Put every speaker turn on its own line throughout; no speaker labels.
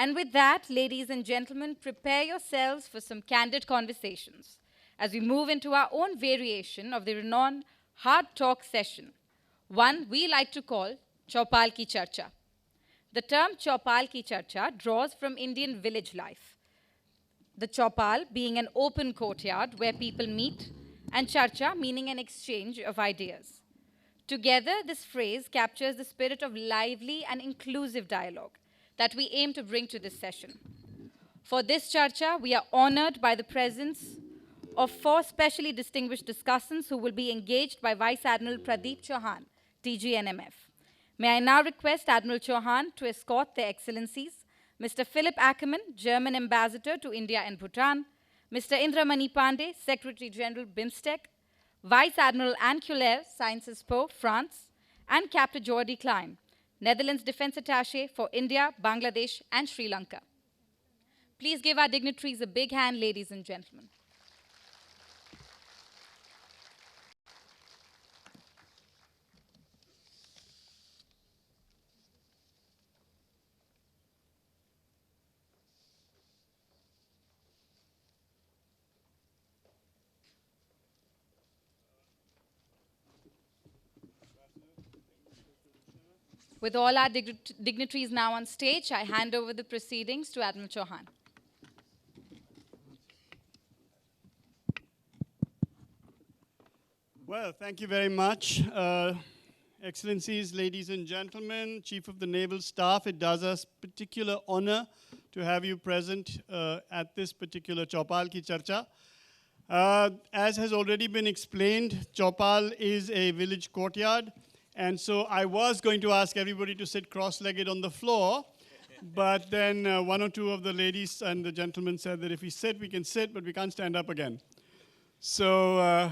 And with that, ladies and gentlemen, prepare yourselves for some candid conversations as we move into our own variation of the renowned hard talk session, one we like to call Chaupal ki Charcha. The term Chaupal ki Charcha draws from Indian village life, the Chaupal being an open courtyard where people meet, and Charcha meaning an exchange of ideas. Together, this phrase captures the spirit of lively and inclusive dialogue that we aim to bring to this session. For this Charcha, we are honored by the presence of 4 specially distinguished discussants who will be engaged by Vice Admiral Pradeep Chauhan, DGNMF. May I now request Admiral Chauhan to escort their excellencies, Mr. Philipp Ackermann, German Ambassador to India and Bhutan, Mr. Indra Pandey, Secretary General BIMSTEC, Vice Admiral Cullere, Sciences Po, France, and Captain Geordie Klein, Netherlands Defense Attaché for India, Bangladesh, and Sri Lanka. Please give our dignitaries a big hand, ladies and gentlemen. With all our dignitaries now on stage, I hand over the proceedings to Admiral Chauhan.
Well, thank you very much. Excellencies, ladies and gentlemen, Chief of the Naval Staff, it does us particular honor to have you present at this particular Chaupal ki Charcha. As has already been explained, Chaupal is a village courtyard. And so I was going to ask everybody to sit cross-legged on the floor, but then 1 or 2 of the ladies and the gentlemen said that if we sit, we can sit, but we can't stand up again. So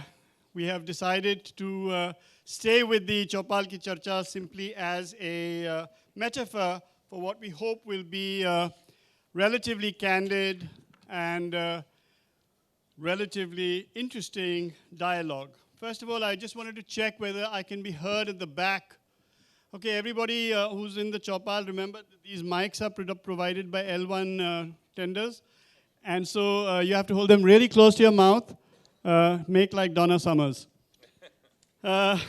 we have decided to stay with the Chaupal ki Charcha simply as a metaphor for what we hope will be relatively candid and relatively interesting dialogue. First of all, I just wanted to check whether I can be heard at the back. Okay, everybody who's in the Chaupal, remember that these mics are provided by L1 tenders. And so you have to hold them really close to your mouth. Make like Donna Summers. Let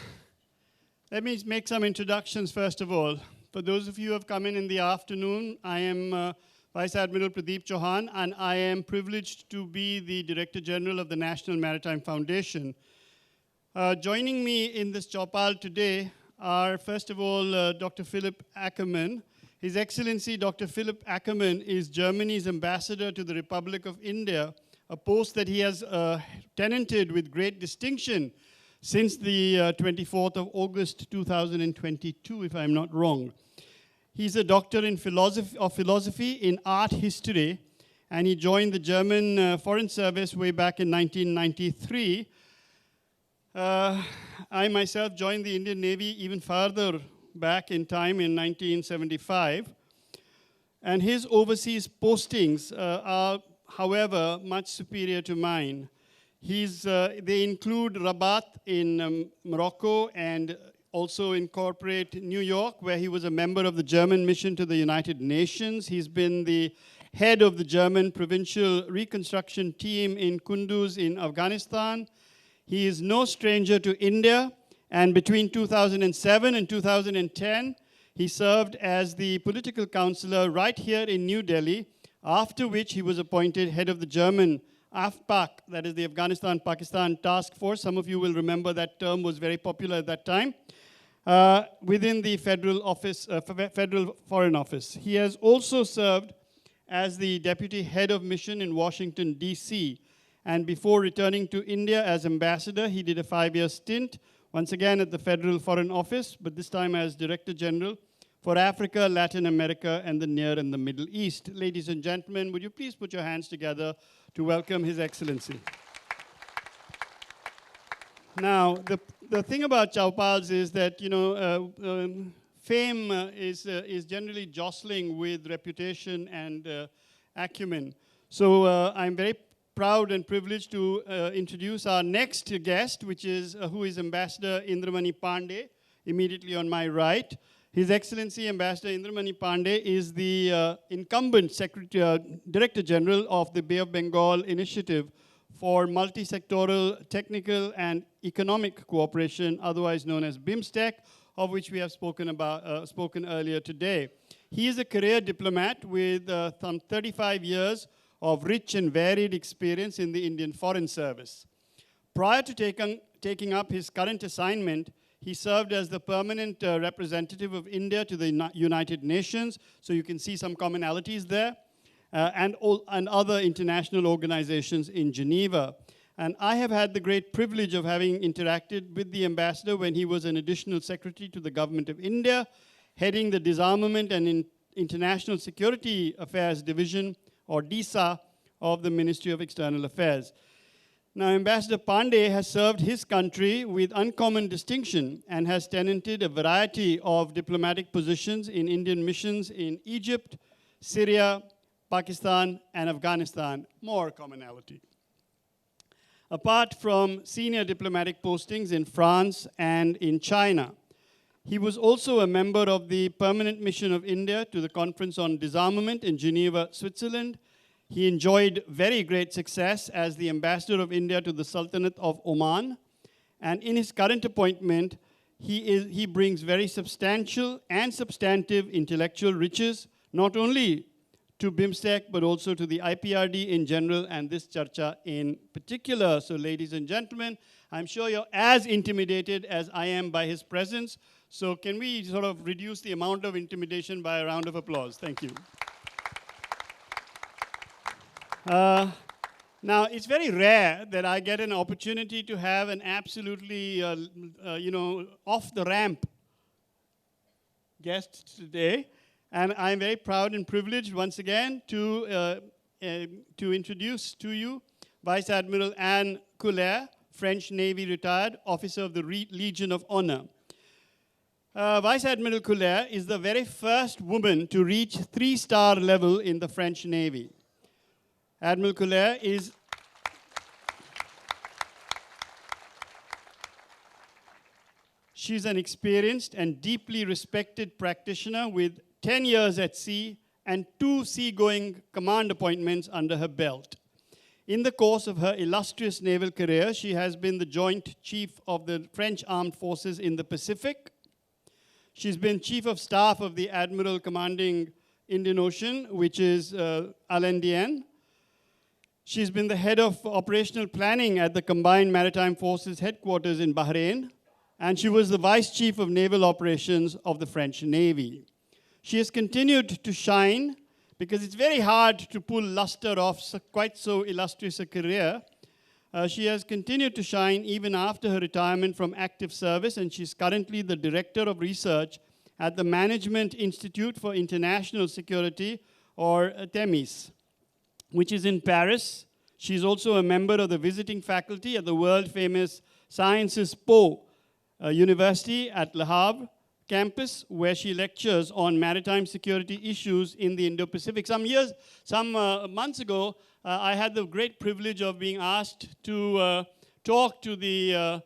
me make some introductions first of all. For those of you who have come in the afternoon, I am Vice Admiral Pradeep Chauhan, and I am privileged to be the Director General of the National Maritime Foundation. Joining me in this Chaupal today are, first of all, Dr. Philipp Ackermann. His Excellency, Dr. Philipp Ackermann, is Germany's ambassador to the Republic of India, a post that he has tenanted with great distinction since the 24th of August 2022, if I'm not wrong. He's a doctor in philosophy in art history, and he joined the German Foreign Service way back in 1993. I myself joined the Indian Navy even farther back in time in 1975. And his overseas postings are, however, much superior to mine. They include Rabat in Morocco and also incorporate New York, where he was a member of the German mission to the United Nations. He's been the head of the German provincial reconstruction team in Kunduz in Afghanistan. He is no stranger to India, and between 2007 and 2010, he served as the political counselor right here in New Delhi, after which he was appointed head of the German AFPAC, that is the Afghanistan-Pakistan Task Force. Some of you will remember that term was very popular at that time, within the Federal Foreign Office. He has also served as the deputy head of mission in Washington, D.C., and before returning to India as ambassador, he did a 5-year stint, once again at the Federal Foreign Office, but this time as Director General for Africa, Latin America, and the Near and the Middle East. Ladies and gentlemen, would you please put your hands together to welcome His Excellency. Now, the thing about Chaupals is that, fame is generally jostling with reputation and acumen. So I'm very proud and privileged to introduce our next guest, who is Ambassador Indra Pandey, immediately on my right. His Excellency Ambassador Indra Pandey is the incumbent Director General of the Bay of Bengal Initiative for Multi-Sectoral Technical and Economic Cooperation, otherwise known as BIMSTEC, of which we have spoken earlier today. He is a career diplomat with some 35 years of rich and varied experience in the Indian Foreign Service. Prior to taking up his current assignment, he served as the permanent representative of India to the United Nations, so you can see some commonalities there, and other international organizations in Geneva. And I have had the great privilege of having interacted with the ambassador when he was an additional secretary to the Government of India, heading the Disarmament and International Security Affairs Division, or DISA, of the Ministry of External Affairs. Now, Ambassador Pandey has served his country with uncommon distinction and has tenanted a variety of diplomatic positions in Indian missions in Egypt, Syria, Pakistan, and Afghanistan. More commonality. Apart from senior diplomatic postings in France and in China, he was also a member of the Permanent Mission of India to the Conference on Disarmament in Geneva, Switzerland. He enjoyed very great success as the Ambassador of India to the Sultanate of Oman. And in his current appointment, he brings very substantial and substantive intellectual riches, not only to BIMSTEC, but also to the IPRD in general, and this Charcha in particular. So ladies and gentlemen, I'm sure you're as intimidated as I am by his presence. So can we sort of reduce the amount of intimidation by a round of applause? Thank you. Now, it's very rare that I get an opportunity to have an absolutely, off-the-ramp guest today. And I'm very proud and privileged, once again, to introduce to you Vice Admiral Cullere, French Navy retired, officer of the Legion of Honor. Vice Admiral Cullere is the very first woman to reach 3-star level in the French Navy. Admiral Cullere is she's an experienced and deeply respected practitioner with 10 years at sea and 2 seagoing command appointments under her belt. In the course of her illustrious naval career, she has been the Joint Chief of the French Armed Forces in the Pacific. She's been Chief of Staff of the Admiral Commanding Indian Ocean, which is Alain Dienne. She's been the head of operational planning at the Combined Maritime Forces headquarters in Bahrain, and she was the Vice Chief of Naval Operations of the French Navy. She has continued to shine because it's very hard to pull luster off quite so illustrious a career. She has continued to shine even after her retirement from active service, and she's currently the Director of Research at the Management Institute for International Security, or TEMIS, which is in Paris. She's also a member of the visiting faculty at the world-famous Sciences Po University at Le Havre campus, where she lectures on maritime security issues in the Indo-Pacific. Some months ago, I had the great privilege of being asked to talk to the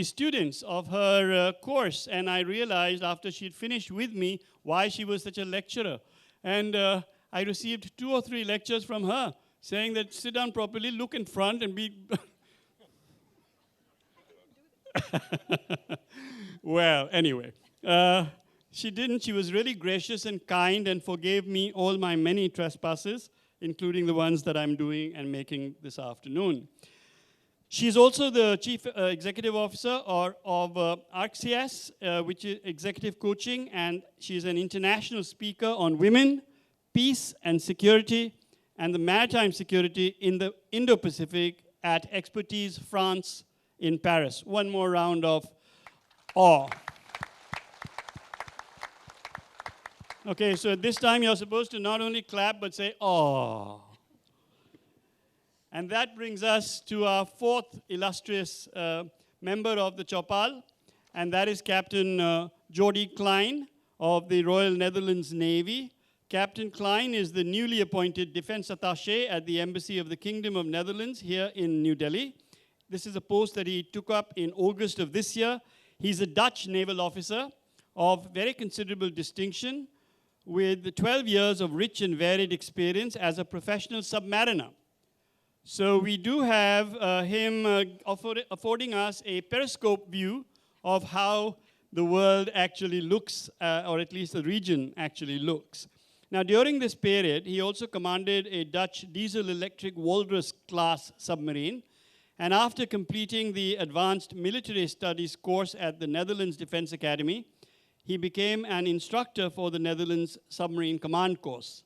students of her course, and I realized after she'd finished with me why she was such a lecturer. And I received 2 or 3 lectures from her, saying that sit down properly, look in front, and be... Well, anyway, she didn't. She was really gracious and kind and forgave me all my many trespasses, including the ones that I'm doing and making this afternoon. She's also the Chief Executive Officer of ARCCS, which is Executive Coaching, and she's an international speaker on women, peace and security, and the maritime security in the Indo-Pacific at Expertise France in Paris. One more round of awe. Okay, so at this time you're supposed to not only clap, but say, awe. And that brings us to our 4th illustrious member of the Chaupal, and that is Captain Geordie Klein of the Royal Netherlands Navy. Captain Klein is the newly appointed Defense Attaché at the Embassy of the Kingdom of Netherlands here in New Delhi. This is a post that he took up in August of this year. He's a Dutch naval officer of very considerable distinction with 12 years of rich and varied experience as a professional submariner. So we do have him affording us a periscope view of how the world actually looks, or at least the region actually looks. Now, during this period, he also commanded a Dutch diesel-electric Walrus-class submarine, and after completing the Advanced Military Studies course at the Netherlands Defense Academy, he became an instructor for the Netherlands Submarine Command course.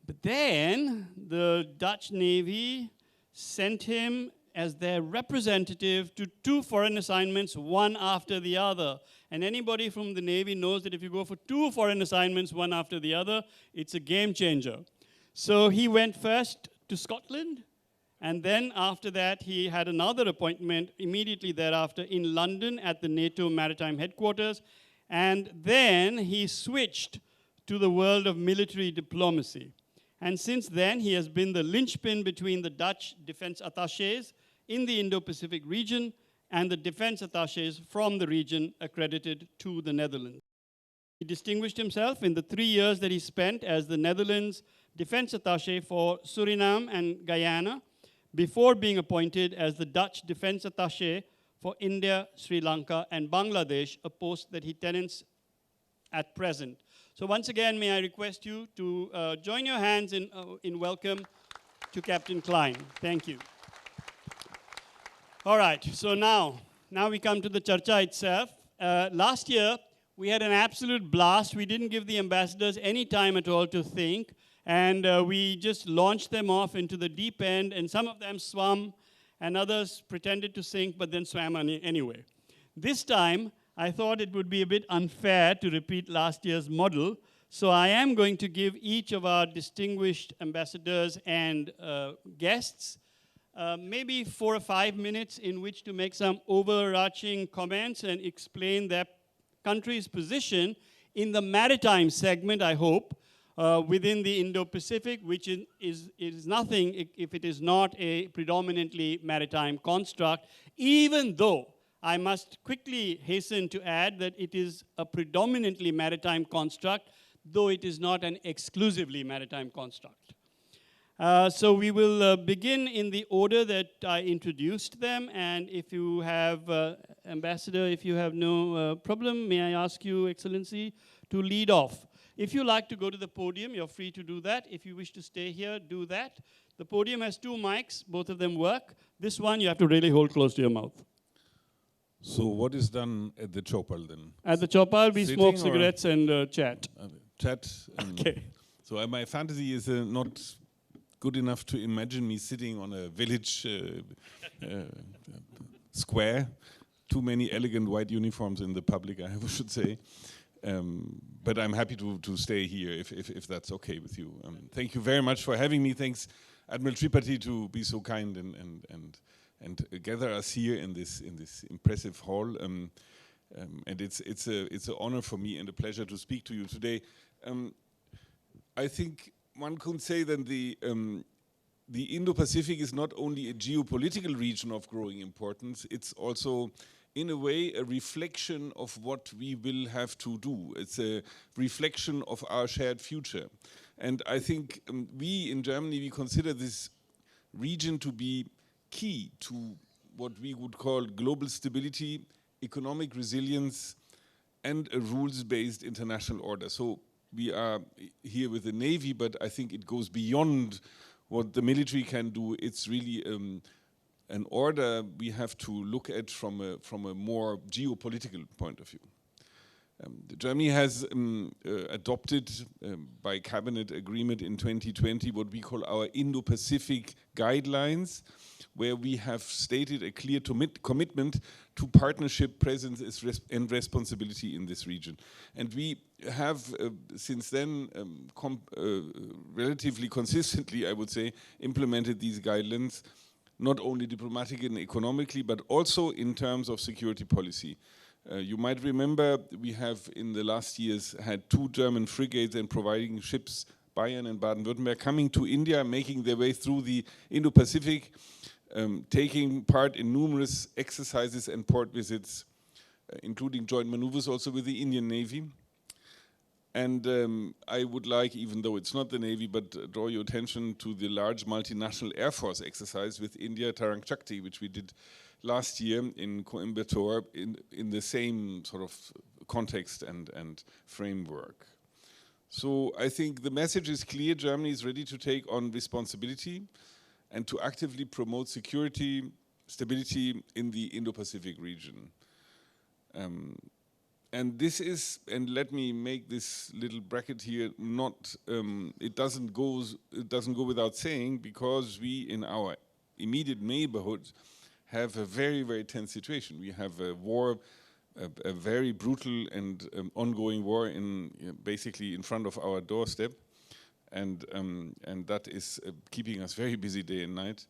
But then the Dutch Navy sent him as their representative to 2 foreign assignments, one after the other. And anybody from the Navy knows that if you go for 2 foreign assignments, one after the other, it's a game changer. So he went first to Scotland, and then after that, he had another appointment immediately thereafter in London at the NATO Maritime Headquarters. And then he switched to the world of military diplomacy. And since then, he has been the linchpin between the Dutch defense attachés in the Indo-Pacific region and the defense attachés from the region accredited to the Netherlands. He distinguished himself in the 3 years that he spent as the Netherlands defense attaché for Suriname and Guyana, before being appointed as the Dutch defense attaché for India, Sri Lanka, and Bangladesh, a post that he tenants at present. So once again, may I request you to join your hands in welcome to Captain Klein. Thank you. All right, so now we come to the Charcha itself. Last year, we had an absolute blast. We didn't give the ambassadors any time at all to think. And we just launched them off into the deep end, and some of them swam, and others pretended to sink, but then swam anyway. This time, I thought it would be a bit unfair to repeat last year's model, so I am going to give each of our distinguished ambassadors and guests maybe 4 or 5 minutes in which to make some overarching comments and explain their country's position in the maritime segment, I hope, within the Indo-Pacific, which is nothing if it is not a predominantly maritime construct, even though I must quickly hasten to add that it is a predominantly maritime construct, though it is not an exclusively maritime construct. So we will begin in the order that I introduced them, and if you have, Ambassador, if you have no problem, may I ask you, Excellency, to lead off. If you like to go to the podium, you're free to do that. If you wish to stay here, do that. The podium has 2 mics, both of them work. This one you have to really hold close to your mouth.
So what is done at the Chaupal then?
At the Chaupal, we
Sitting
smoke cigarettes and chat.
Chat.
Okay.
So my fantasy is not good enough to imagine me sitting on a village square. Too many elegant white uniforms in the public, I should say. But I'm happy to stay here if that's okay with you. Thank you very much for having me. Thanks, Admiral Tripathi, to be so kind and gather us here in this impressive hall. And it's an honor for me and a pleasure to speak to you today. I think one could say that the Indo-Pacific is not only a geopolitical region of growing importance, it's also in a way a reflection of what we will have to do. It's a reflection of our shared future. And I think we in Germany, we consider this region to be key to what we would call global stability, economic resilience, and a rules-based international order. So we are here with the Navy, but I think it goes beyond what the military can do. It's really an order we have to look at from a more geopolitical point of view. Germany has adopted by cabinet agreement in 2020 what we call our Indo-Pacific guidelines, where we have stated a clear commitment to partnership, presence and responsibility in this region. And we have since then relatively consistently, I would say, implemented these guidelines, not only diplomatically and economically, but also in terms of security policy. You might remember we have in the last years had 2 German frigates and providing ships, Bayern and Baden-Württemberg, coming to India, making their way through the Indo-Pacific, taking part in numerous exercises and port visits, including joint maneuvers also with the Indian Navy. And I would like, even though it's not the Navy, but draw your attention to the large multinational Air Force exercise with India, Tarang Shakti, which we did last year in Coimbatore in the same sort of context and framework. So I think the message is clear. Germany is ready to take on responsibility and to actively promote security, stability in the Indo-Pacific region. And this is, and let me make this little bracket here, not, it doesn't go without saying, because we in our immediate neighborhood have a very, very tense situation. We have a war, a very brutal and ongoing war basically in front of our doorstep, and that is keeping us very busy day and night.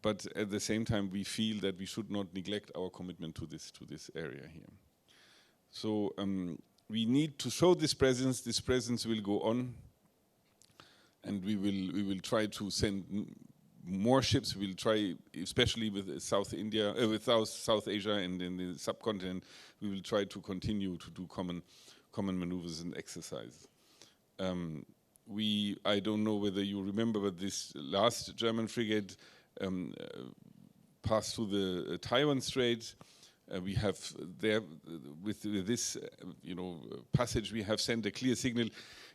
But at the same time, we feel that we should not neglect our commitment to this area here. So we need to show this presence. This presence will go on, and we will try to send more ships. We'll try, especially with South India, with South Asia and in the subcontinent. We will try to continue to do common maneuvers and exercises. I don't know whether you remember, but this last German frigate passed through the Taiwan Strait. We have there, with this passage, we have sent a clear signal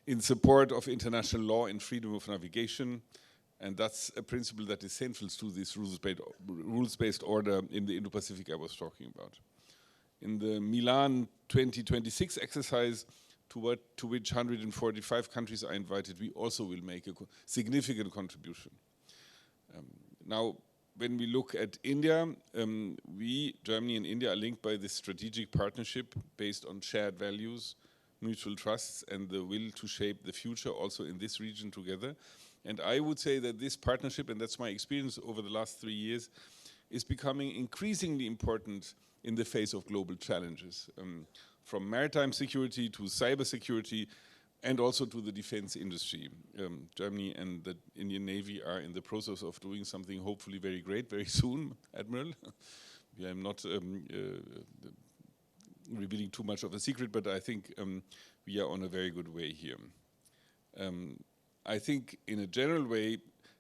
in support of international law and freedom of navigation, and that's a principle that is central to this rules-based order in the Indo-Pacific I was talking about. In the Milan 2026 exercise, to which 145 countries are invited, we also will make a significant contribution. Now, when we look at India, Germany and India are linked by this strategic partnership based on shared values, mutual trusts, and the will to shape the future also in this region together. And I would say that this partnership, and that's my experience over the last 3 years, is becoming increasingly important in the face of global challenges, from maritime security to cyber security, and also to the defense industry. Germany and the Indian Navy are in the process of doing something hopefully very great very soon, Admiral. I'm not revealing too much of a secret, but I think we are on a very good way here. I think in a general way,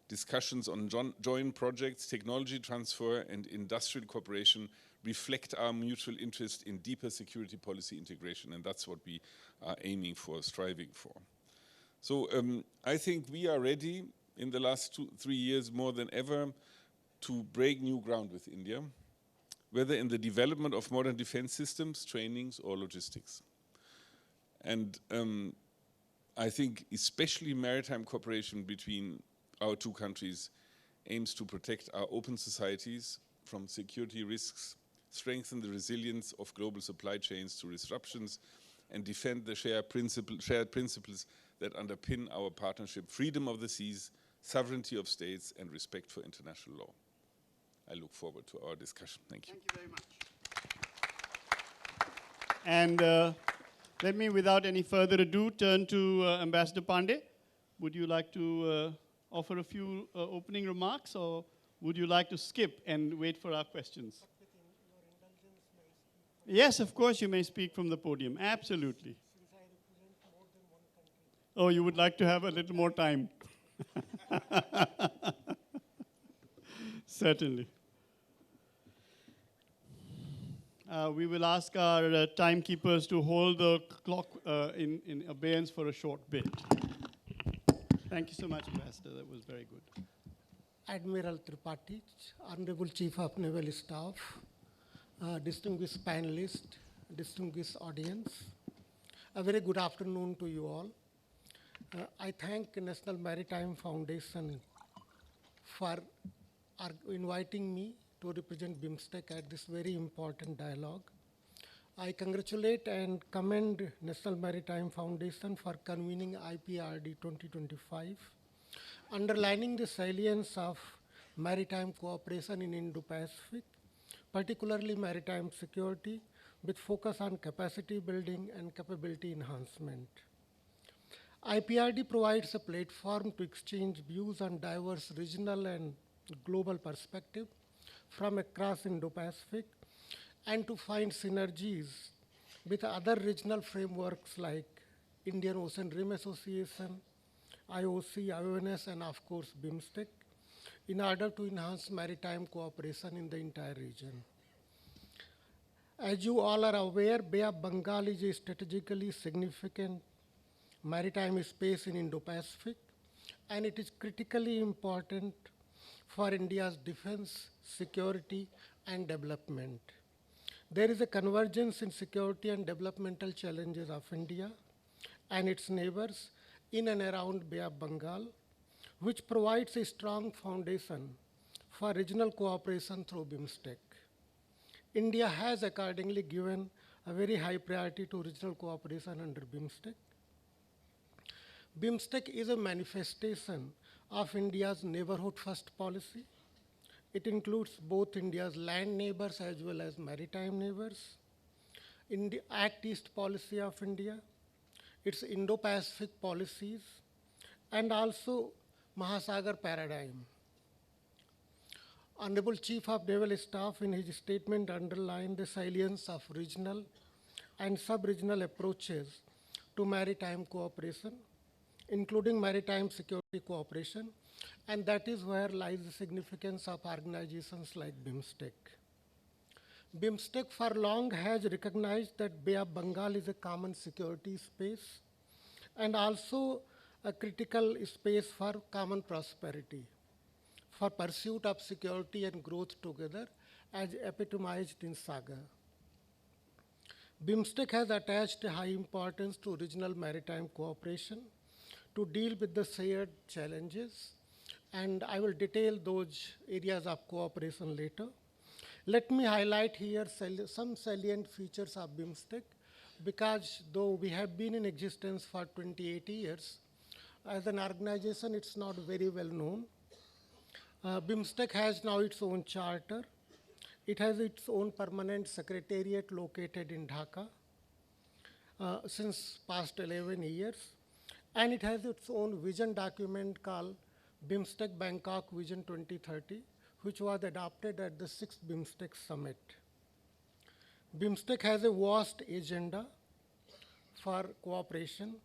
discussions on joint projects, technology transfer, and industrial cooperation reflect our mutual interest in deeper security policy integration, and that's what we are aiming for, striving for. So I think we are ready in the last 3 years more than ever to break new ground with India, whether in the development of modern defense systems, trainings, or logistics. And I think especially maritime cooperation between our two countries aims to protect our open societies from security risks, strengthen the resilience of global supply chains to disruptions, and defend the shared principles that underpin our partnership: freedom of the seas, sovereignty of states, and respect for international law. I look forward to our discussion. Thank you.
Thank you very much. And let me, without any further ado, turn to Ambassador Pandey. Would you like to offer a few opening remarks, or would you like to skip and wait for our questions? Yes, of course, you may speak from the podium. Absolutely.
Since I represent more than one country.
Oh, you would like to have a little more time. Certainly. We will ask our timekeepers to hold the clock in abeyance for a short bit. Thank you so much, Ambassador. That was very good.
Admiral Tripathi, Honorable Chief of Naval Staff, distinguished panelists, distinguished audience, a very good afternoon to you all. I thank National Maritime Foundation for inviting me to represent BIMSTEC at this very important dialogue. I congratulate and commend National Maritime Foundation for convening IPRD 2025, underlining the salience of maritime cooperation in Indo-Pacific, particularly maritime security, with focus on capacity building and capability enhancement. IPRD provides a platform to exchange views on diverse regional and global perspectives from across Indo-Pacific and to find synergies with other regional frameworks like Indian Ocean Rim Association, IOC, IONS, and of course BIMSTEC, in order to enhance maritime cooperation in the entire region. As you all are aware, Bay of Bengal is a strategically significant maritime space in Indo-Pacific, and it is critically important for India's defense, security, and development. There is a convergence in security and developmental challenges of India and its neighbors in and around Bay of Bengal, which provides a strong foundation for regional cooperation through BIMSTEC. India has accordingly given a very high priority to regional cooperation under BIMSTEC. BIMSTEC is a manifestation of India's neighborhood first policy. It includes both India's land neighbors as well as maritime neighbors, in the Act East policy of India, its Indo-Pacific policies, and also Mahasagar paradigm. Honorable Chief of Naval Staff in his statement underlined the salience of regional and sub-regional approaches to maritime cooperation, including maritime security cooperation, and that is where lies the significance of organizations like BIMSTEC. BIMSTEC for long has recognized that Bay of Bengal is a common security space and also a critical space for common prosperity, for pursuit of security and growth together, as epitomized in Saga. BIMSTEC has attached a high importance to regional maritime cooperation to deal with the shared challenges, and I will detail those areas of cooperation later. Let me highlight here some salient features of BIMSTEC, because though we have been in existence for 28 years, as an organization it's not very well known. BIMSTEC has now its own charter. It has its own permanent secretariat located in Dhaka since past 11 years. And it has its own vision document called BIMSTEC Bangkok Vision 2030, which was adopted at the 6th BIMSTEC Summit. BIMSTEC has a vast agenda for cooperation,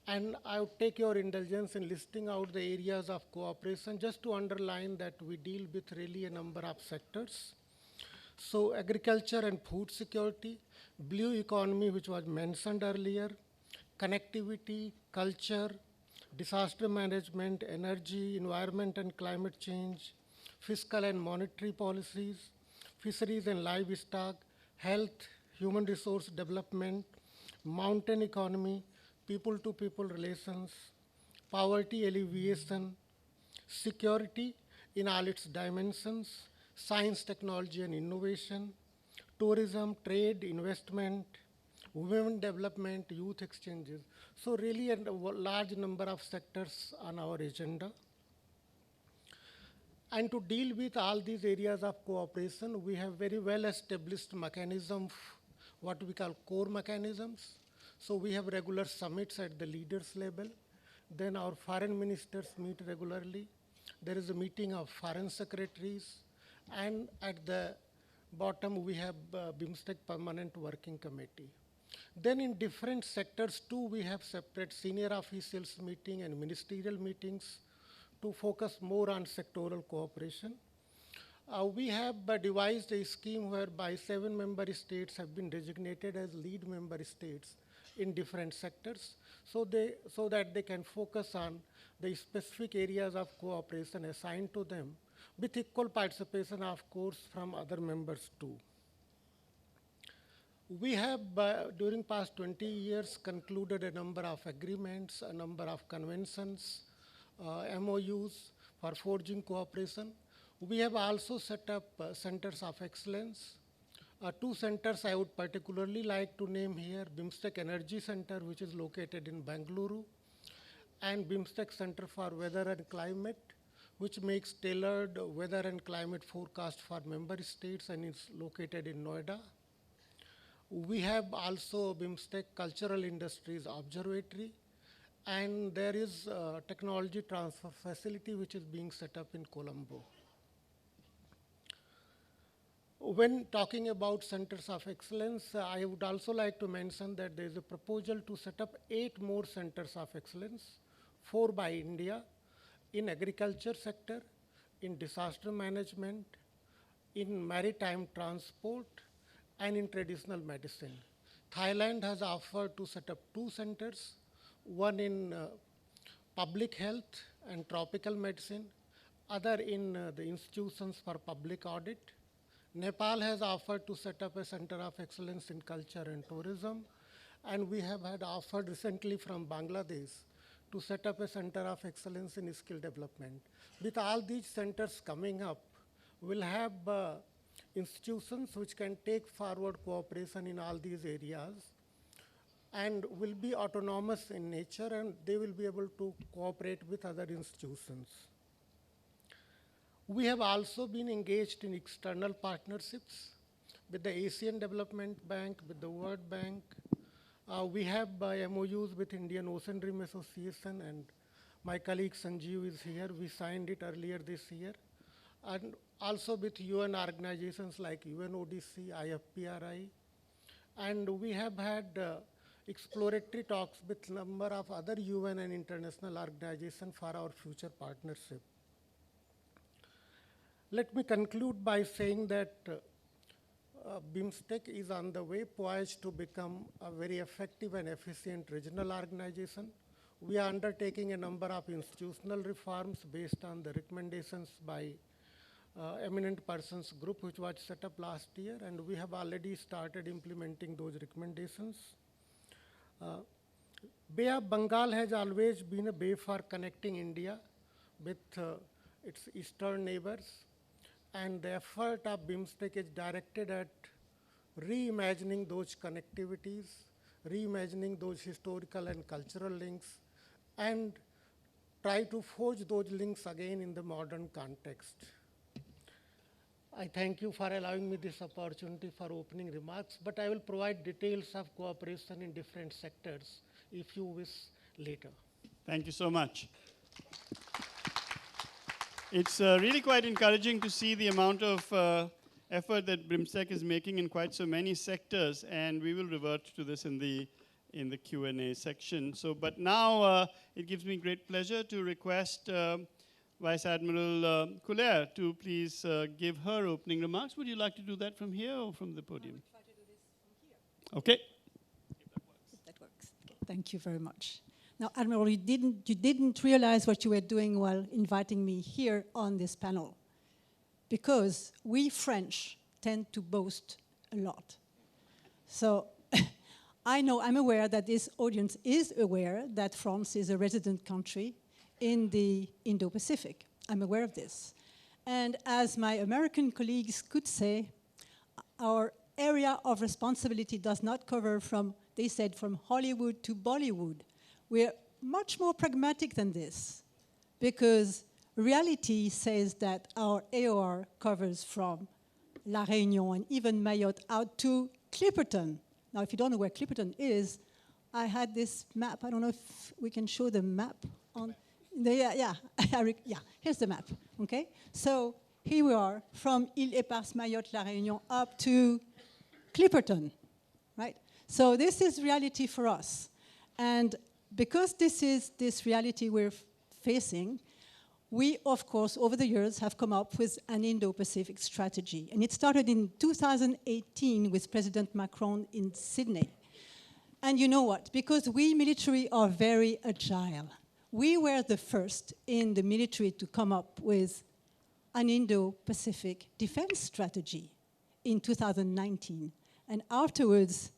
and I would take your indulgence in listing out the areas of cooperation just to underline that we deal with really a number of sectors. So agriculture and food security, blue economy, which was mentioned earlier, connectivity, culture, disaster management, energy, environment and climate change, fiscal and monetary policies, fisheries and livestock, health, human resource development, mountain economy, people-to-people relations, poverty alleviation, security in all its dimensions, science, technology, and innovation, tourism, trade, investment, women development, youth exchanges. So really a large number of sectors on our agenda. And to deal with all these areas of cooperation, we have very well established mechanism, what we call core mechanisms. So we have regular summits at the leaders level. Then our foreign ministers meet regularly. There is a meeting of foreign secretaries. And at the bottom, we have BIMSTEC Permanent Working Committee. Then in different sectors too, we have separate senior officials meeting and ministerial meetings to focus more on sectoral cooperation. We have devised a scheme whereby 7 member states have been designated as lead member states in different sectors, so that they can focus on the specific areas of cooperation assigned to them, with equal participation, of course, from other members too. We have, during past 20 years, concluded a number of agreements, a number of conventions, MOUs for forging cooperation. We have also set up centers of excellence. 2 centers I would particularly like to name here: BIMSTEC Energy Center, which is located in Bengaluru, and BIMSTEC Center for Weather and Climate, which makes tailored weather and climate forecast for member states and is located in Noida. We have also BIMSTEC Cultural Industries Observatory, and there is a technology transfer facility which is being set up in Colombo. When talking about centers of excellence, I would also like to mention that there is a proposal to set up 8 more centers of excellence, 4 by India, in agriculture sector, in disaster management, in maritime transport, and in traditional medicine. Thailand has offered to set up 2 centers, one in public health and tropical medicine, other in the institutions for public audit. Nepal has offered to set up a center of excellence in culture and tourism, and we have had offered recently from Bangladesh to set up a center of excellence in skill development. With all these centers coming up, we'll have institutions which can take forward cooperation in all these areas and will be autonomous in nature, and they will be able to cooperate with other institutions. We have also been engaged in external partnerships with the Asian Development Bank, with the World Bank. We have MOUs with Indian Ocean Rim Association, and my colleague Sanjeev is here. We signed it earlier this year. And also with UN organizations like UNODC, IPRD. And we have had exploratory talks with a number of other UN and international organizations for our future partnership. Let me conclude by saying that BIMSTEC is on the way, poised to become a very effective and efficient regional organization. We are undertaking a number of institutional reforms based on the recommendations by eminent persons group, which was set up last year, and we have already started implementing those recommendations. Bay of Bengal has always been a bay for connecting India with its eastern neighbors, and the effort of BIMSTEC is directed at reimagining those connectivities, reimagining those historical and cultural links, and try to forge those links again in the modern context. I thank you for allowing me this opportunity for opening remarks, but I will provide details of cooperation in different sectors if you wish later.
Thank you so much. It's really quite encouraging to see the amount of effort that BIMSTEC is making in quite so many sectors, and we will revert to this in the Q&A section. So, but now it gives me great pleasure to request Vice Admiral Cullere to please give her opening remarks. Would you like to do that from here or from the podium?
I will try to do this from here.
Okay.
If that works. Okay. Thank you very much. Now, Admiral, you didn't realize what you were doing while inviting me here on this panel, because we French tend to boast a lot. So I'm aware that this audience is aware that France is a resident country in the Indo-Pacific. I'm aware of this. And as my American colleagues could say, our area of responsibility does not cover from, they said, from Hollywood to Bollywood. We're much more pragmatic than this, because reality says that our AOR covers from La Réunion and even Mayotte out to Clipperton. Now, if you don't know where Clipperton is, I had this map. I don't know if we can show the map on. Yeah, here's the map, okay? So here we are, from Île-Éparse, Mayotte, La Réunion, up to Clipperton, right? So this is reality for us. And because this is this reality we're facing, we, of course, over the years have come up with an Indo-Pacific strategy. And it started in 2018 with President Macron in Sydney. And you know what? Because we military are very agile. We were the first in the military to come up with an Indo-Pacific defense strategy in 2019. And afterwards,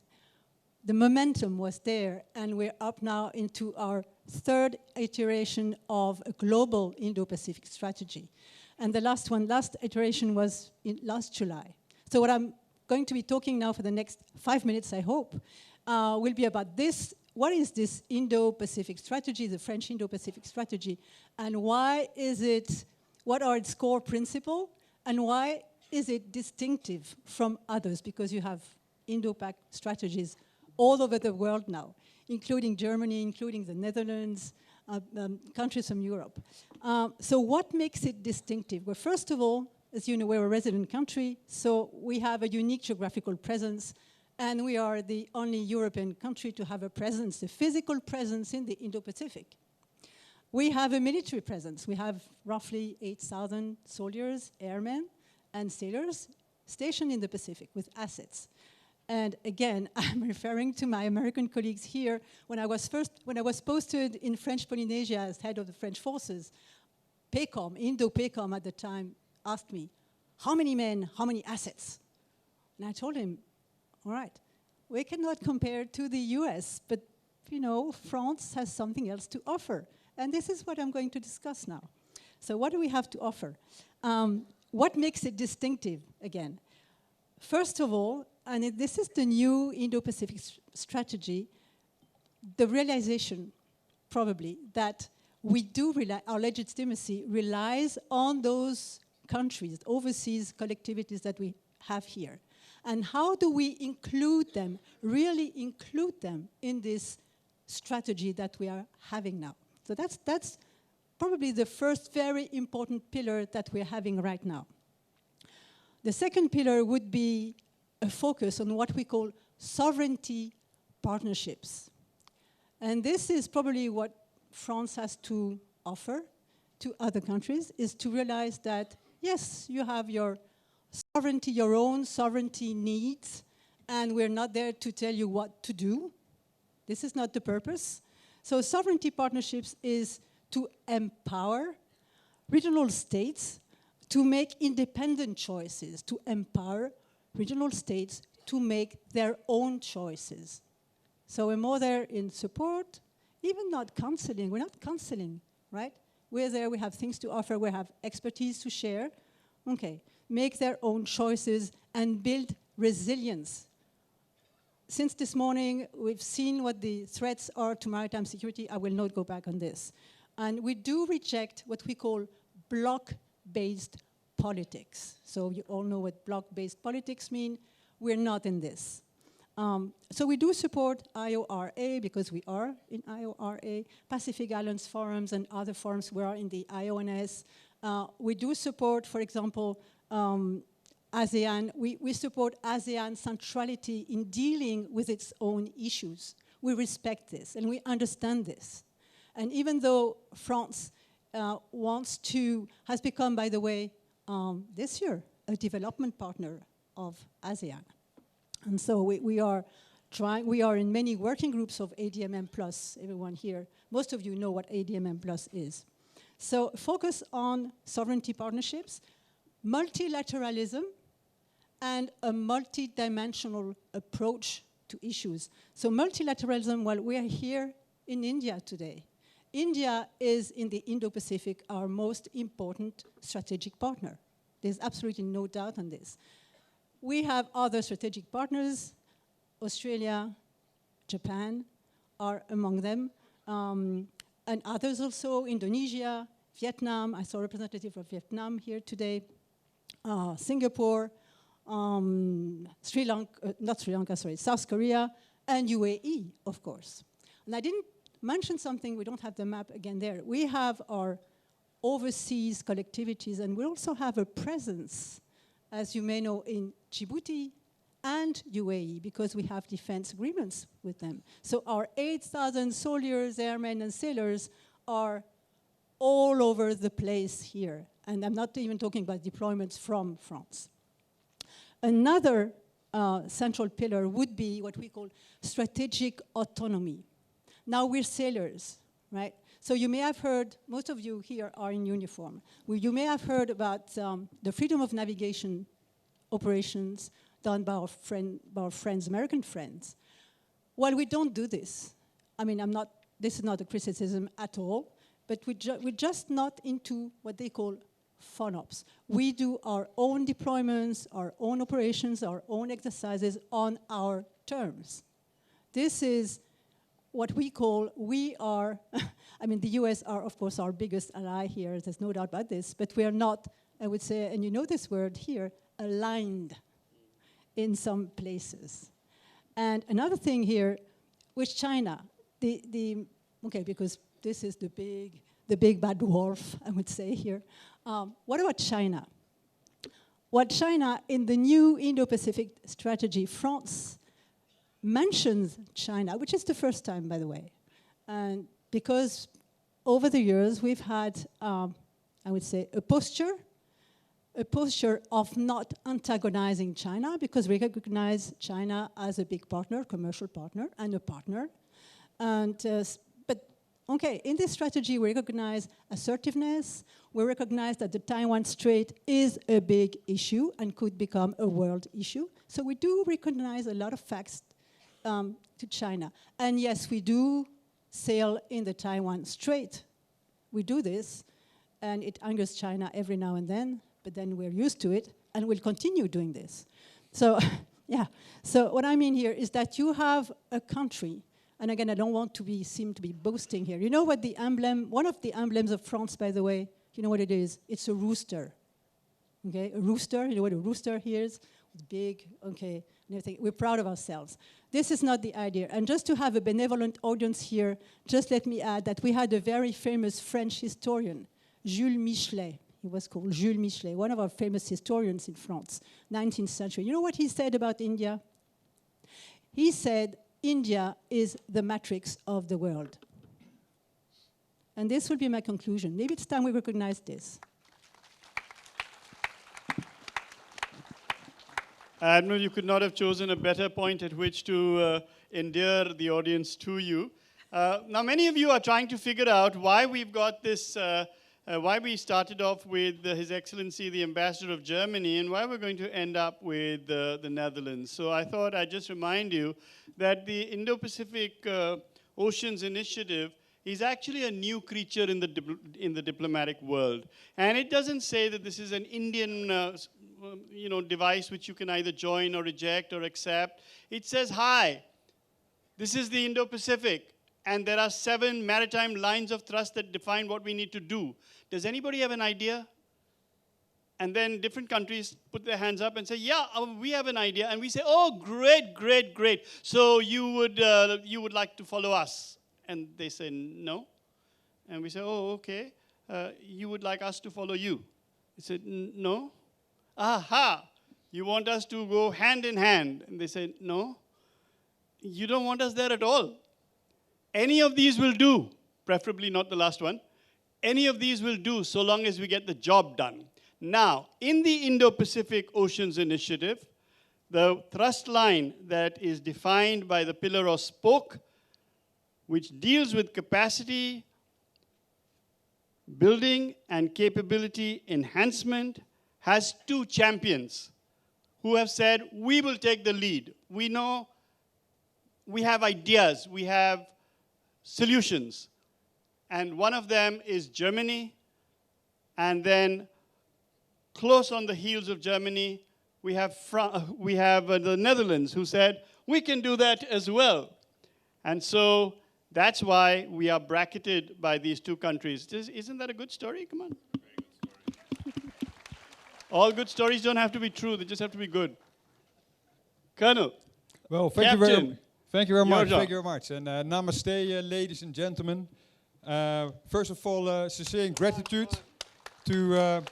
the momentum was there, and we're up now into our third iteration of a global Indo-Pacific strategy. And the last iteration was in last July. So what I'm going to be talking now for the next 5 minutes, I hope, will be about this. What is this Indo-Pacific strategy, the French Indo-Pacific strategy, and why is it, what are its core principles, and why is it distinctive from others? Because you have Indo-Pac strategies all over the world now, including Germany, including the Netherlands, countries from Europe. So what makes it distinctive? Well, first of all, As you know, we're a resident country, so we have a unique geographical presence, and we are the only European country to have a presence, a physical presence in the Indo-Pacific. We have a military presence. We have roughly 8,000 soldiers, airmen, and sailors stationed in the Pacific with assets. And again, I'm referring to my American colleagues here. When I was posted in French Polynesia as head of the French forces, PACOM, Indo-PACOM at the time, asked me, how many men, how many assets? And I told him, all right, we cannot compare to the US, but you know, France has something else to offer. And this is what I'm going to discuss now. So what do we have to offer? What makes it distinctive, again? First of all, and this is the new Indo-Pacific strategy, the realization, probably, that we do rely, our legitimacy relies on those countries, overseas collectivities that we have here. And how do we include them, really include them in this strategy that we are having now? So that's probably the first very important pillar that we're having right now. The second pillar would be a focus on what we call sovereignty partnerships. And this is probably what France has to offer to other countries, is to realize that, yes, you have your sovereignty, your own sovereignty needs, and we're not there to tell you what to do. This is not the purpose. So sovereignty partnerships is to empower regional states to make independent choices, to empower regional states to make their own choices. So we're more there in support, even not counseling. We're not counseling, right? We're there, we have things to offer, we have expertise to share. Okay, make their own choices and build resilience. Since this morning, we've seen what the threats are to maritime security. I will not go back on this. And we do reject what we call bloc-based politics. So you all know what bloc-based politics mean. We're not in this. So we do support IORA because we are in IORA, Pacific Islands forums and other forums. We are in the IONS. We do support, for example, ASEAN. We support ASEAN centrality in dealing with its own issues. We respect this and we understand this. And even though France has become, by the way, this year, a development partner of ASEAN. And so we are in many working groups of ADMM+, everyone here. Most of you know what ADMM+ is. So focus on sovereignty partnerships, multilateralism, and a multi-dimensional approach to issues. So multilateralism, well, we are here in India today. India is, in the Indo-Pacific, our most important strategic partner. There's absolutely no doubt on this. We have other strategic partners. Australia, Japan are among them, and others also, Indonesia, Vietnam. I saw a representative of Vietnam here today, Singapore, South Korea, and UAE, of course. And I didn't mention something, we don't have the map again there. We have our overseas collectivities, and we also have a presence, as you may know, in Djibouti and UAE, because we have defense agreements with them. So our 8,000 soldiers, airmen, and sailors are all over the place here. And I'm not even talking about deployments from France. Another central pillar would be what we call strategic autonomy. Now we're sailors, right? So you may have heard, most of you here are in uniform. You may have heard about the freedom of navigation operations done by our friends, American friends. Well, we don't do this. I mean, this is not a criticism at all, but we're just not into what they call FONOPS. We do our own deployments, our own operations, our own exercises on our terms. This is what we call, I mean, the US are, of course, our biggest ally here, there's no doubt about this, but we are not, I would say, and you know this word here, aligned in some places. And another thing here, with China, okay, because this is the big bad wolf, I would say here. What about China? What China, in the new Indo-Pacific strategy, France mentions China, which is the first time, by the way, and because over the years we've had, I would say, a posture of not antagonizing China, because we recognize China as a big partner, commercial partner, and a partner. And but okay, in this strategy, we recognize assertiveness. We recognize that the Taiwan Strait is a big issue and could become a world issue. So we do recognize a lot of facts to China. And yes, we do sail in the Taiwan Strait. We do this, and it angers China every now and then, but then we're used to it, and we'll continue doing this. So, yeah. So what I mean here is that you have a country, and again, I don't want to seem to be boasting here. You know what the emblem, one of the emblems of France, by the way, you know what it is? It's a rooster. Okay, a rooster, you know what a rooster here is? It's big, okay, and everything. We're proud of ourselves. This is not the idea. And just to have a benevolent audience here, just let me add that we had a very famous French historian, Jules Michelet. He was called Jules Michelet, one of our famous historians in France, 19th century. You know what he said about India? He said, India is the matrix of the world. And this will be my conclusion. Maybe it's time we recognize this.
Admiral, you could not have chosen a better point at which to endear the audience to you. Now, many of you are trying to figure out why we've got this, why we started off with His Excellency, the Ambassador of Germany, and why we're going to end up with the Netherlands. So I thought I'd just remind you that the Indo-Pacific Oceans Initiative is actually a new creature in the diplomatic world. And it doesn't say that this is an Indian device which you can either join or reject or accept. It says, hi, this is the Indo-Pacific, and there are 7 maritime lines of thrust that define what we need to do. Does anybody have an idea? And then different countries put their hands up and say, yeah, we have an idea. And we say, oh, great, great, great. So you would like to follow us? And they say, no. And we say, oh, okay. You would like us to follow you? They said, no. Aha, you want us to go hand in hand? And they said, no. You don't want us there at all. Any of these will do, preferably not the last one. Any of these will do so long as we get the job done. Now, in the Indo-Pacific Oceans Initiative, the thrust line that is defined by the pillar or spoke, which deals with capacity building and capability enhancement, has 2 champions who have said, we will take the lead. We know, we have ideas, we have solutions. And one of them is Germany, and then close on the heels of Germany, we have the Netherlands, who said, we can do that as well. And so that's why we are bracketed by these 2 countries. Isn't that a good story? Come on. Very good story. All good stories don't have to be true, they just have to be good. Colonel.
Well, thank you very much. Thank you very much. And namaste, ladies and gentlemen. First of all, sincere gratitude to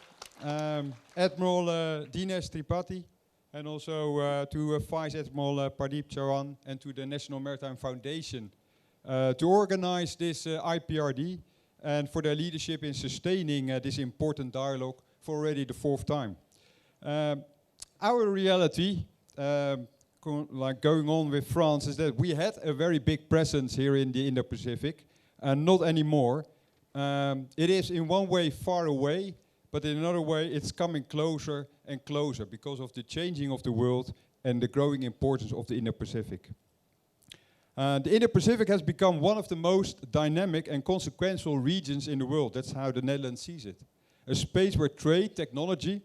Admiral Dinesh Tripathi, and also to Vice Admiral Pradeep Chauhan, and to the National Maritime Foundation to organize this IPRD, and for their leadership in sustaining this important dialogue for already the 4th time. Our reality, like going on with France, is that we had a very big presence here in the Indo-Pacific, and not anymore. It is in one way far away, but in another way it's coming closer and closer because of the changing of the world and the growing importance of the Indo-Pacific. The Indo-Pacific has become one of the most dynamic and consequential regions in the world. That's how the Netherlands sees it. A space where trade, technology,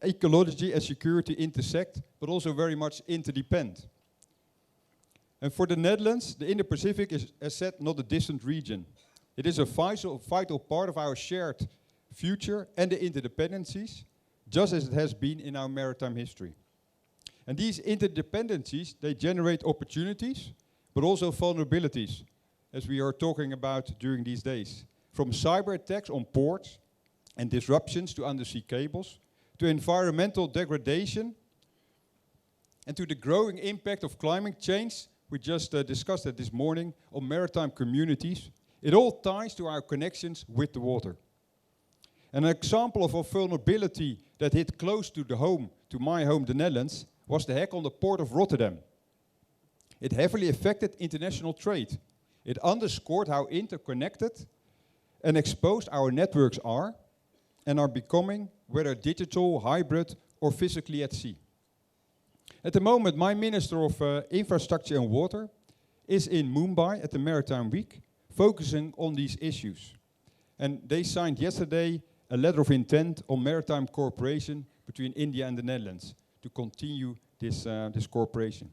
ecology and security intersect, but also very much interdepend. And for the Netherlands, the Indo-Pacific is, as said, not a distant region. It is a vital part of our shared future and the interdependencies, just as it has been in our maritime history. And these interdependencies, they generate opportunities, but also vulnerabilities, as we are talking about during these days. From cyber attacks on ports and disruptions to undersea cables, to environmental degradation, and to the growing impact of climate change. We just discussed it this morning on maritime communities. It all ties to our connections with the water. An example of a vulnerability that hit close to the home, to my home, the Netherlands, was the hack on the port of Rotterdam. It heavily affected international trade. It underscored how interconnected and exposed our networks are and are becoming, whether digital, hybrid, or physically at sea. At the moment, my Minister of Infrastructure and Water is in Mumbai at the Maritime Week, focusing on these issues. And they signed yesterday a letter of intent on maritime cooperation between India and the Netherlands to continue this cooperation.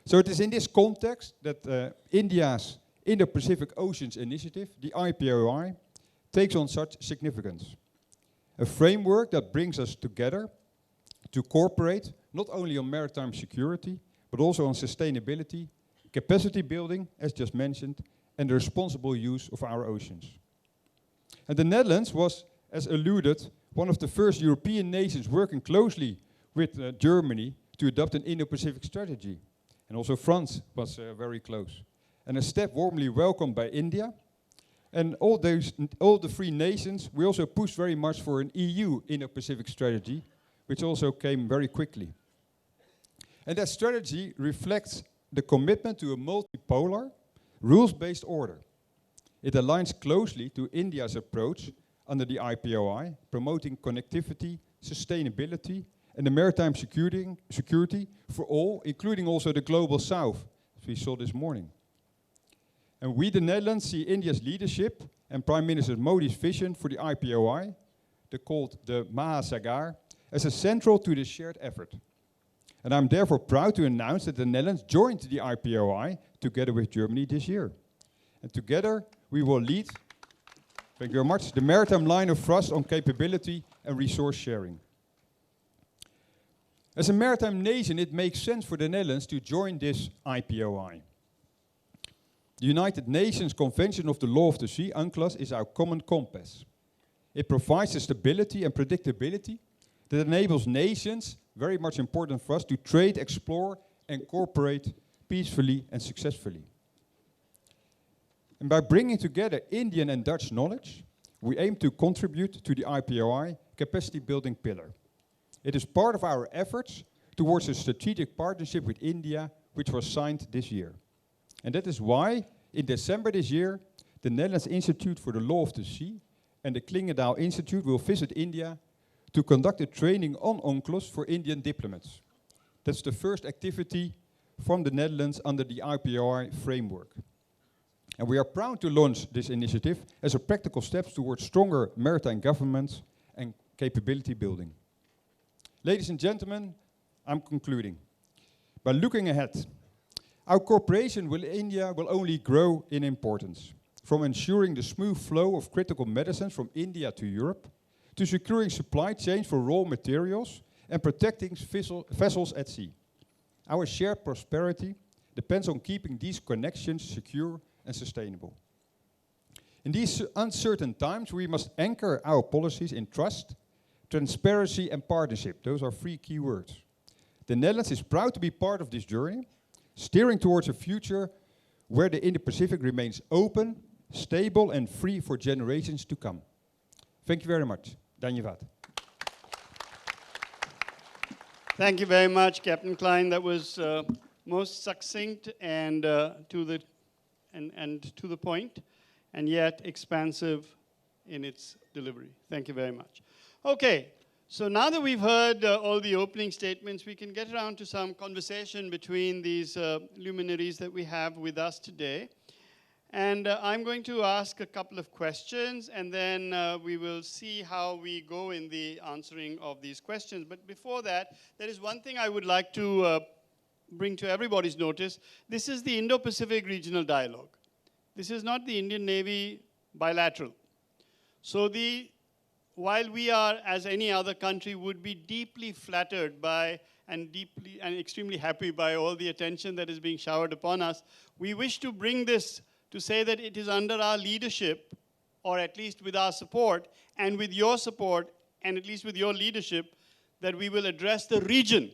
So it is in this context that India's Indo-Pacific Oceans Initiative, the IPRD, takes on such significance. A framework that brings us together to cooperate not only on maritime security, but also on sustainability, capacity building, as just mentioned, and the responsible use of our oceans. And the Netherlands was, as alluded, one of the first European nations working closely with Germany to adopt an Indo-Pacific strategy. And also France was very close. And a step warmly welcomed by India. And all the three nations, we also pushed very much for an EU Indo-Pacific strategy, which also came very quickly. And that strategy reflects the commitment to a multipolar, rules-based order. It aligns closely to India's approach under the IPRD, promoting connectivity, sustainability, and the maritime security for all, including also the global south, as we saw this morning. And we, the Netherlands, see India's leadership and Prime Minister Modi's vision for the IPRD, called the Mahasagar, as essential to this shared effort. And I'm therefore proud to announce that the Netherlands joined the IPRD together with Germany this year. And together we will lead, thank you very much, the maritime line of thrust on capability and resource sharing. As a maritime nation, it makes sense for the Netherlands to join this IPRD. The United Nations Convention of the Law of the Sea, UNCLOS, is our common compass. It provides the stability and predictability that enables nations, very much important for us, to trade, explore, and cooperate peacefully and successfully. And by bringing together Indian and Dutch knowledge, we aim to contribute to the IPRD capacity building pillar. It is part of our efforts towards a strategic partnership with India, which was signed this year. And that is why, in December this year, the Netherlands Institute for the Law of the Sea and the Klingendahl Institute will visit India to conduct a training on UNCLOS for Indian diplomats. That's the first activity from the Netherlands under the IPRD framework. And we are proud to launch this initiative as a practical step towards stronger maritime governance and capability building. Ladies and gentlemen, I'm concluding. By looking ahead, our cooperation with India will only grow in importance, from ensuring the smooth flow of critical medicines from India to Europe, to securing supply chains for raw materials and protecting vessels at sea. Our shared prosperity depends on keeping these connections secure and sustainable. In these uncertain times, we must anchor our policies in trust, transparency and partnership. Those are three key words. The Netherlands is proud to be part of this journey, steering towards a future where the Indo-Pacific remains open, stable and free for generations to come. Thank you very much. Dhanyavad.
Thank you very much, Captain Klein. That was most succinct and to the point, and yet expansive in its delivery. Thank you very much. Okay, so now that we've heard all the opening statements, we can get around to some conversation between these luminaries that we have with us today. And I'm going to ask a couple of questions, and then we will see how we go in the answering of these questions. But before that, there is one thing I would like to bring to everybody's notice. This is the Indo-Pacific Regional Dialogue. This is not the Indian Navy bilateral. So while we are, as any other country, would be deeply flattered by and extremely happy by all the attention that is being showered upon us, we wish to bring this to say that it is under our leadership, or at least with our support, and with your support, and at least with your leadership, that we will address the region.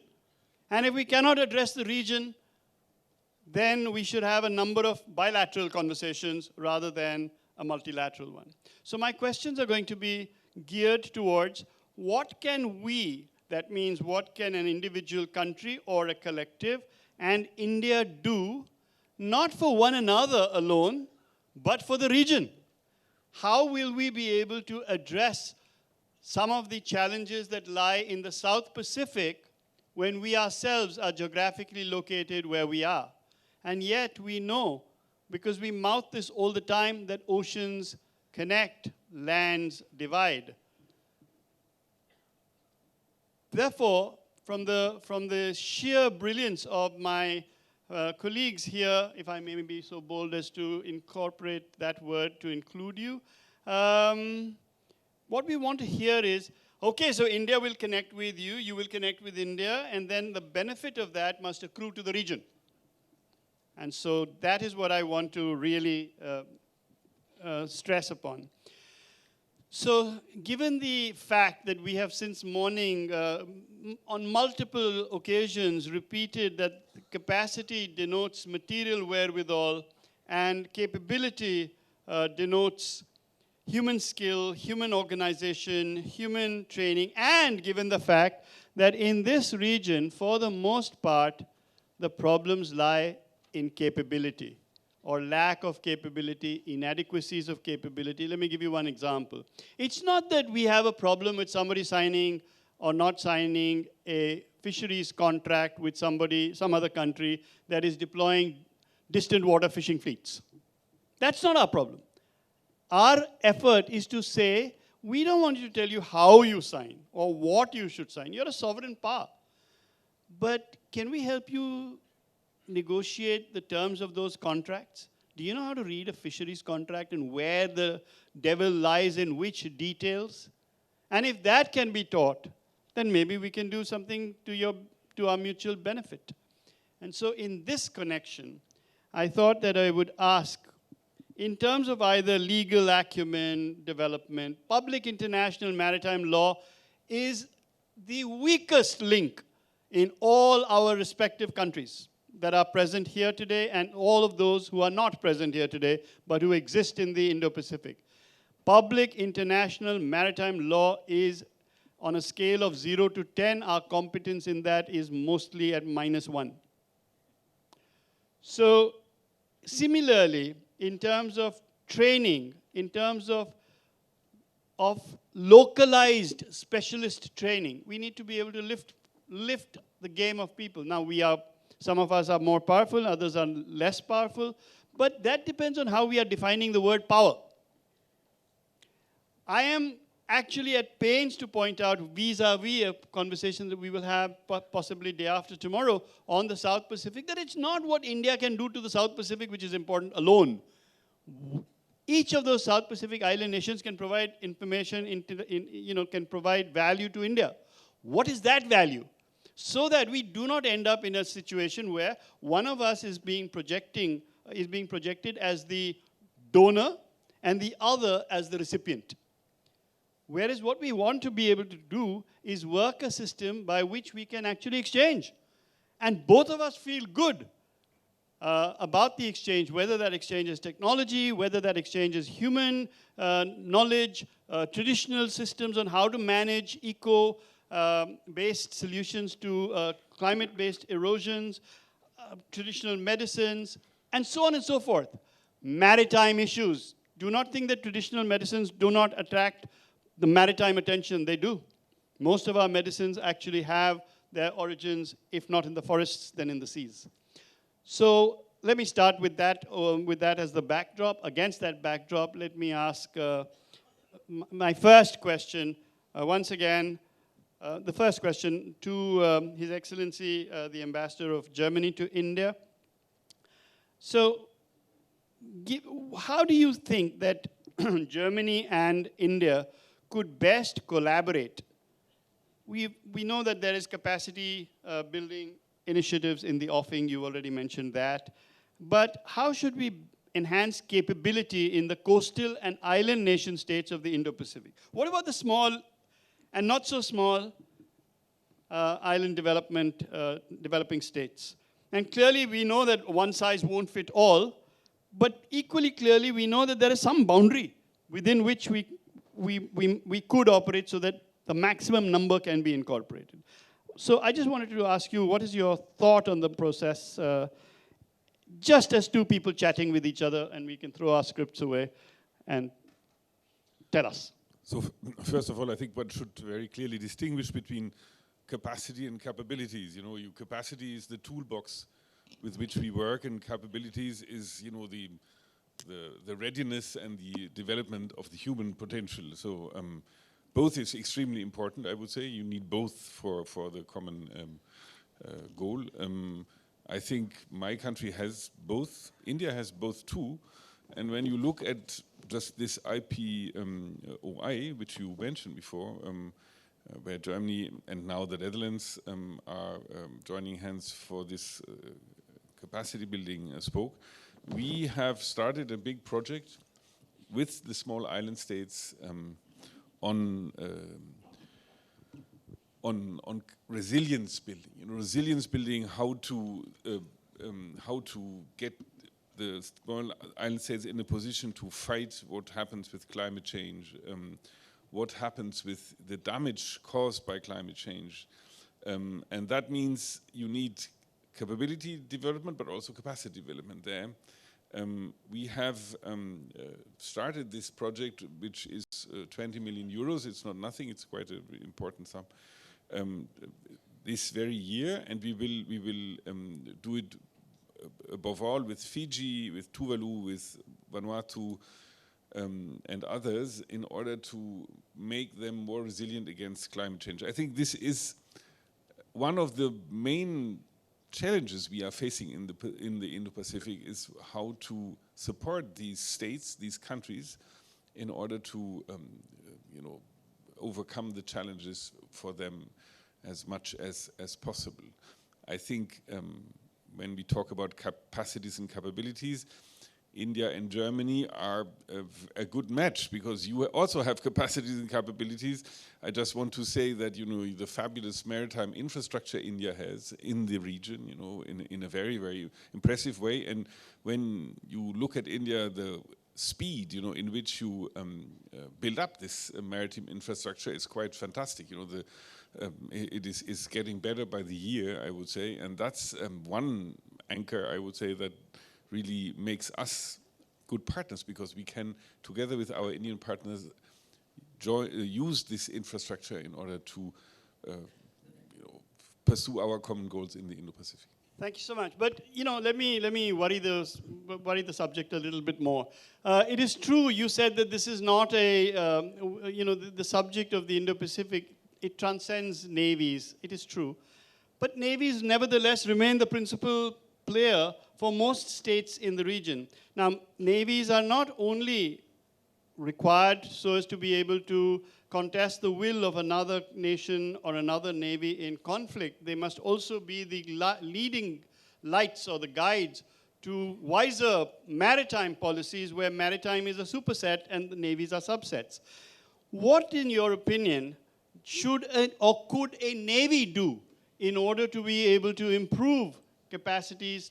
And if we cannot address the region, then we should have a number of bilateral conversations rather than a multilateral one. So my questions are going to be geared towards what can we, that means what can an individual country or a collective and India do, not for one another alone, but for the region. How will we be able to address some of the challenges that lie in the South Pacific when we ourselves are geographically located where we are? And yet we know, because we mouth this all the time, that oceans connect, lands divide. Therefore, from the sheer brilliance of my colleagues here, if I may be so bold as to incorporate that word to include you, what we want to hear is, okay, so India will connect with you, you will connect with India, and then the benefit of that must accrue to the region. And so that is what I want to really stress upon. So given the fact that we have since morning on multiple occasions repeated that capacity denotes material wherewithal and capability denotes human skill, human organization, human training, and given the fact that in this region, for the most part, the problems lie in capability or lack of capability, inadequacies of capability. Let me give you one example. It's not that we have a problem with somebody signing or not signing a fisheries contract with somebody, some other country that is deploying distant water fishing fleets. That's not our problem. Our effort is to say, we don't want you to tell you how you sign or what you should sign. You're a sovereign power. But can we help you negotiate the terms of those contracts? Do you know how to read a fisheries contract and where the devil lies in which details? And if that can be taught, then maybe we can do something to our mutual benefit. And so in this connection, I thought that I would ask, in terms of either legal acumen, development, public international maritime law is the weakest link in all our respective countries that are present here today and all of those who are not present here today but who exist in the Indo-Pacific. Public international maritime law is on a scale of 0 to 10, our competence in that is mostly at -1. So similarly, in terms of training, in terms of localized specialist training, we need to be able to lift the game of people. Now some of us are more powerful, others are less powerful, but that depends on how we are defining the word power. I am actually at pains to point out vis-a-vis a conversation that we will have possibly day after tomorrow on the South Pacific, that it's not what India can do to the South Pacific which is important alone. Each of those South Pacific island nations can provide information, can provide value to India. What is that value? So that we do not end up in a situation where one of us is being projected as the donor and the other as the recipient. Whereas what we want to be able to do is work a system by which we can actually exchange. And both of us feel good about the exchange, whether that exchange is technology, whether that exchange is human knowledge, traditional systems on how to manage eco-based solutions to climate-based erosions, traditional medicines, and so on and so forth. Maritime issues. Do not think that traditional medicines do not attract the maritime attention. They do. Most of our medicines actually have their origins, if not in the forests, then in the seas. So let me start with that as the backdrop. Against that backdrop, let me ask my first question. Once again, the first question to His Excellency, the Ambassador of Germany to India. So how do you think that Germany and India could best collaborate? We know that there is capacity building initiatives in the offing, you already mentioned that. But how should we enhance capability in the coastal and island nation states of the Indo-Pacific? What about the small and not so small island developing states. And clearly we know that one size won't fit all, but equally clearly we know that there is some boundary within which we could operate so that the maximum number can be incorporated. So I just wanted to ask you, what is your thought on the process, just as two people chatting with each other, and we can throw our scripts away, and tell us.
So first of all, I think one should very clearly distinguish between capacity and capabilities. You know, your capacity is the toolbox with which we work, and capabilities is, you know, the readiness and the development of the human potential. So both is extremely important, I would say. You need both for the common goal. I think my country has both. India has both too. And when you look at just this IPOI, which you mentioned before, where Germany and now the Netherlands are joining hands for this capacity building spoke, we have started a big project with the small island states on resilience building. You know, resilience building, how to get the small island states in a position to fight what happens with climate change, what happens with the damage caused by climate change. And that means you need capability development, but also capacity development there. We have started this project, which is 20 million euros. It's not nothing, it's quite an important sum. This very year, and we will do it above all with Fiji, with Tuvalu, with Vanuatu, and others, in order to make them more resilient against climate change. I think this is one of the main challenges we are facing in the Indo-Pacific, is how to support these states, these countries, in order to you know, overcome the challenges for them as much as possible. I think when we talk about capacities and capabilities, India and Germany are a good match, because you also have capacities and capabilities. I just want to say that, you know, the fabulous maritime infrastructure India has in the region, you know, in a very, very impressive way. And when you look at India, the speed, you know, in which you build up this maritime infrastructure is quite fantastic. You know, it is getting better by the year, I would say, and that's one anchor, I would say, that really makes us good partners, because we can, together with our Indian partners, use this infrastructure in order to you know, pursue our common goals in the Indo-Pacific.
Thank you so much. But you know, let me worry the subject a little bit more. It is true. You said that this is not a you know, the subject of the Indo-Pacific. It transcends navies. It is true, but navies nevertheless remain the principal player for most states in the region. Now, navies are not only required so as to be able to contest the will of another nation or another navy in conflict, they must also be the leading lights or the guides to wiser maritime policies, where maritime is a superset and the navies are subsets. What, in your opinion, should or could a navy do in order to be able to improve capacities,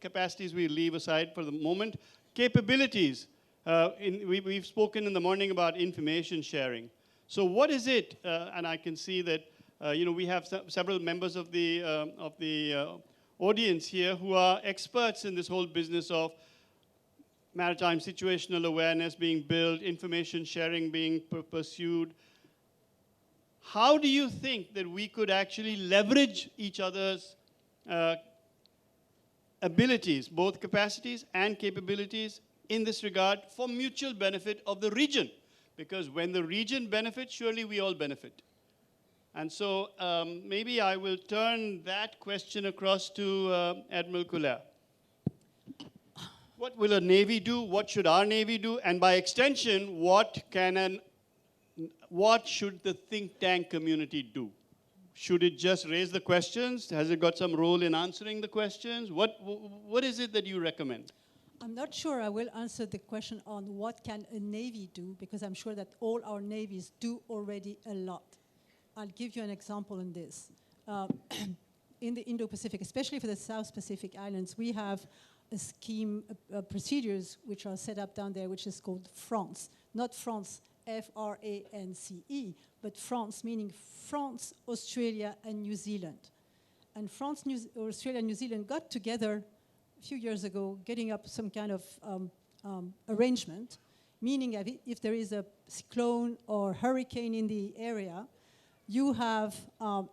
capacities we leave aside for the moment, capabilities? We've spoken in the morning about information sharing. So what is it, and I can see that you know, we have several members of the audience here who are experts in this whole business of maritime situational awareness being built, information sharing being pursued. How do you think that we could actually leverage each other's abilities, both capacities and capabilities, in this regard for mutual benefit of the region? Because when the region benefits, surely we all benefit. And so maybe I will turn that question across to Admiral Cullere. What will a navy do? What should our navy do? And by extension, what should the think tank community do? Should it just raise the questions? Has it got some role in answering the questions? What is it that you recommend?
I'm not sure I will answer the question on what can a navy do, because I'm sure that all our navies do already a lot. I'll give you an example on this. in the Indo-Pacific, especially for the South Pacific Islands, we have a scheme, procedures which are set up down there, which is called France. Not France, F-R-A-N-C-E, but France, meaning France, Australia, and New Zealand. And France, Australia, and New Zealand got together a few years ago, getting up some kind of arrangement, meaning if there is a cyclone or hurricane in the area, you have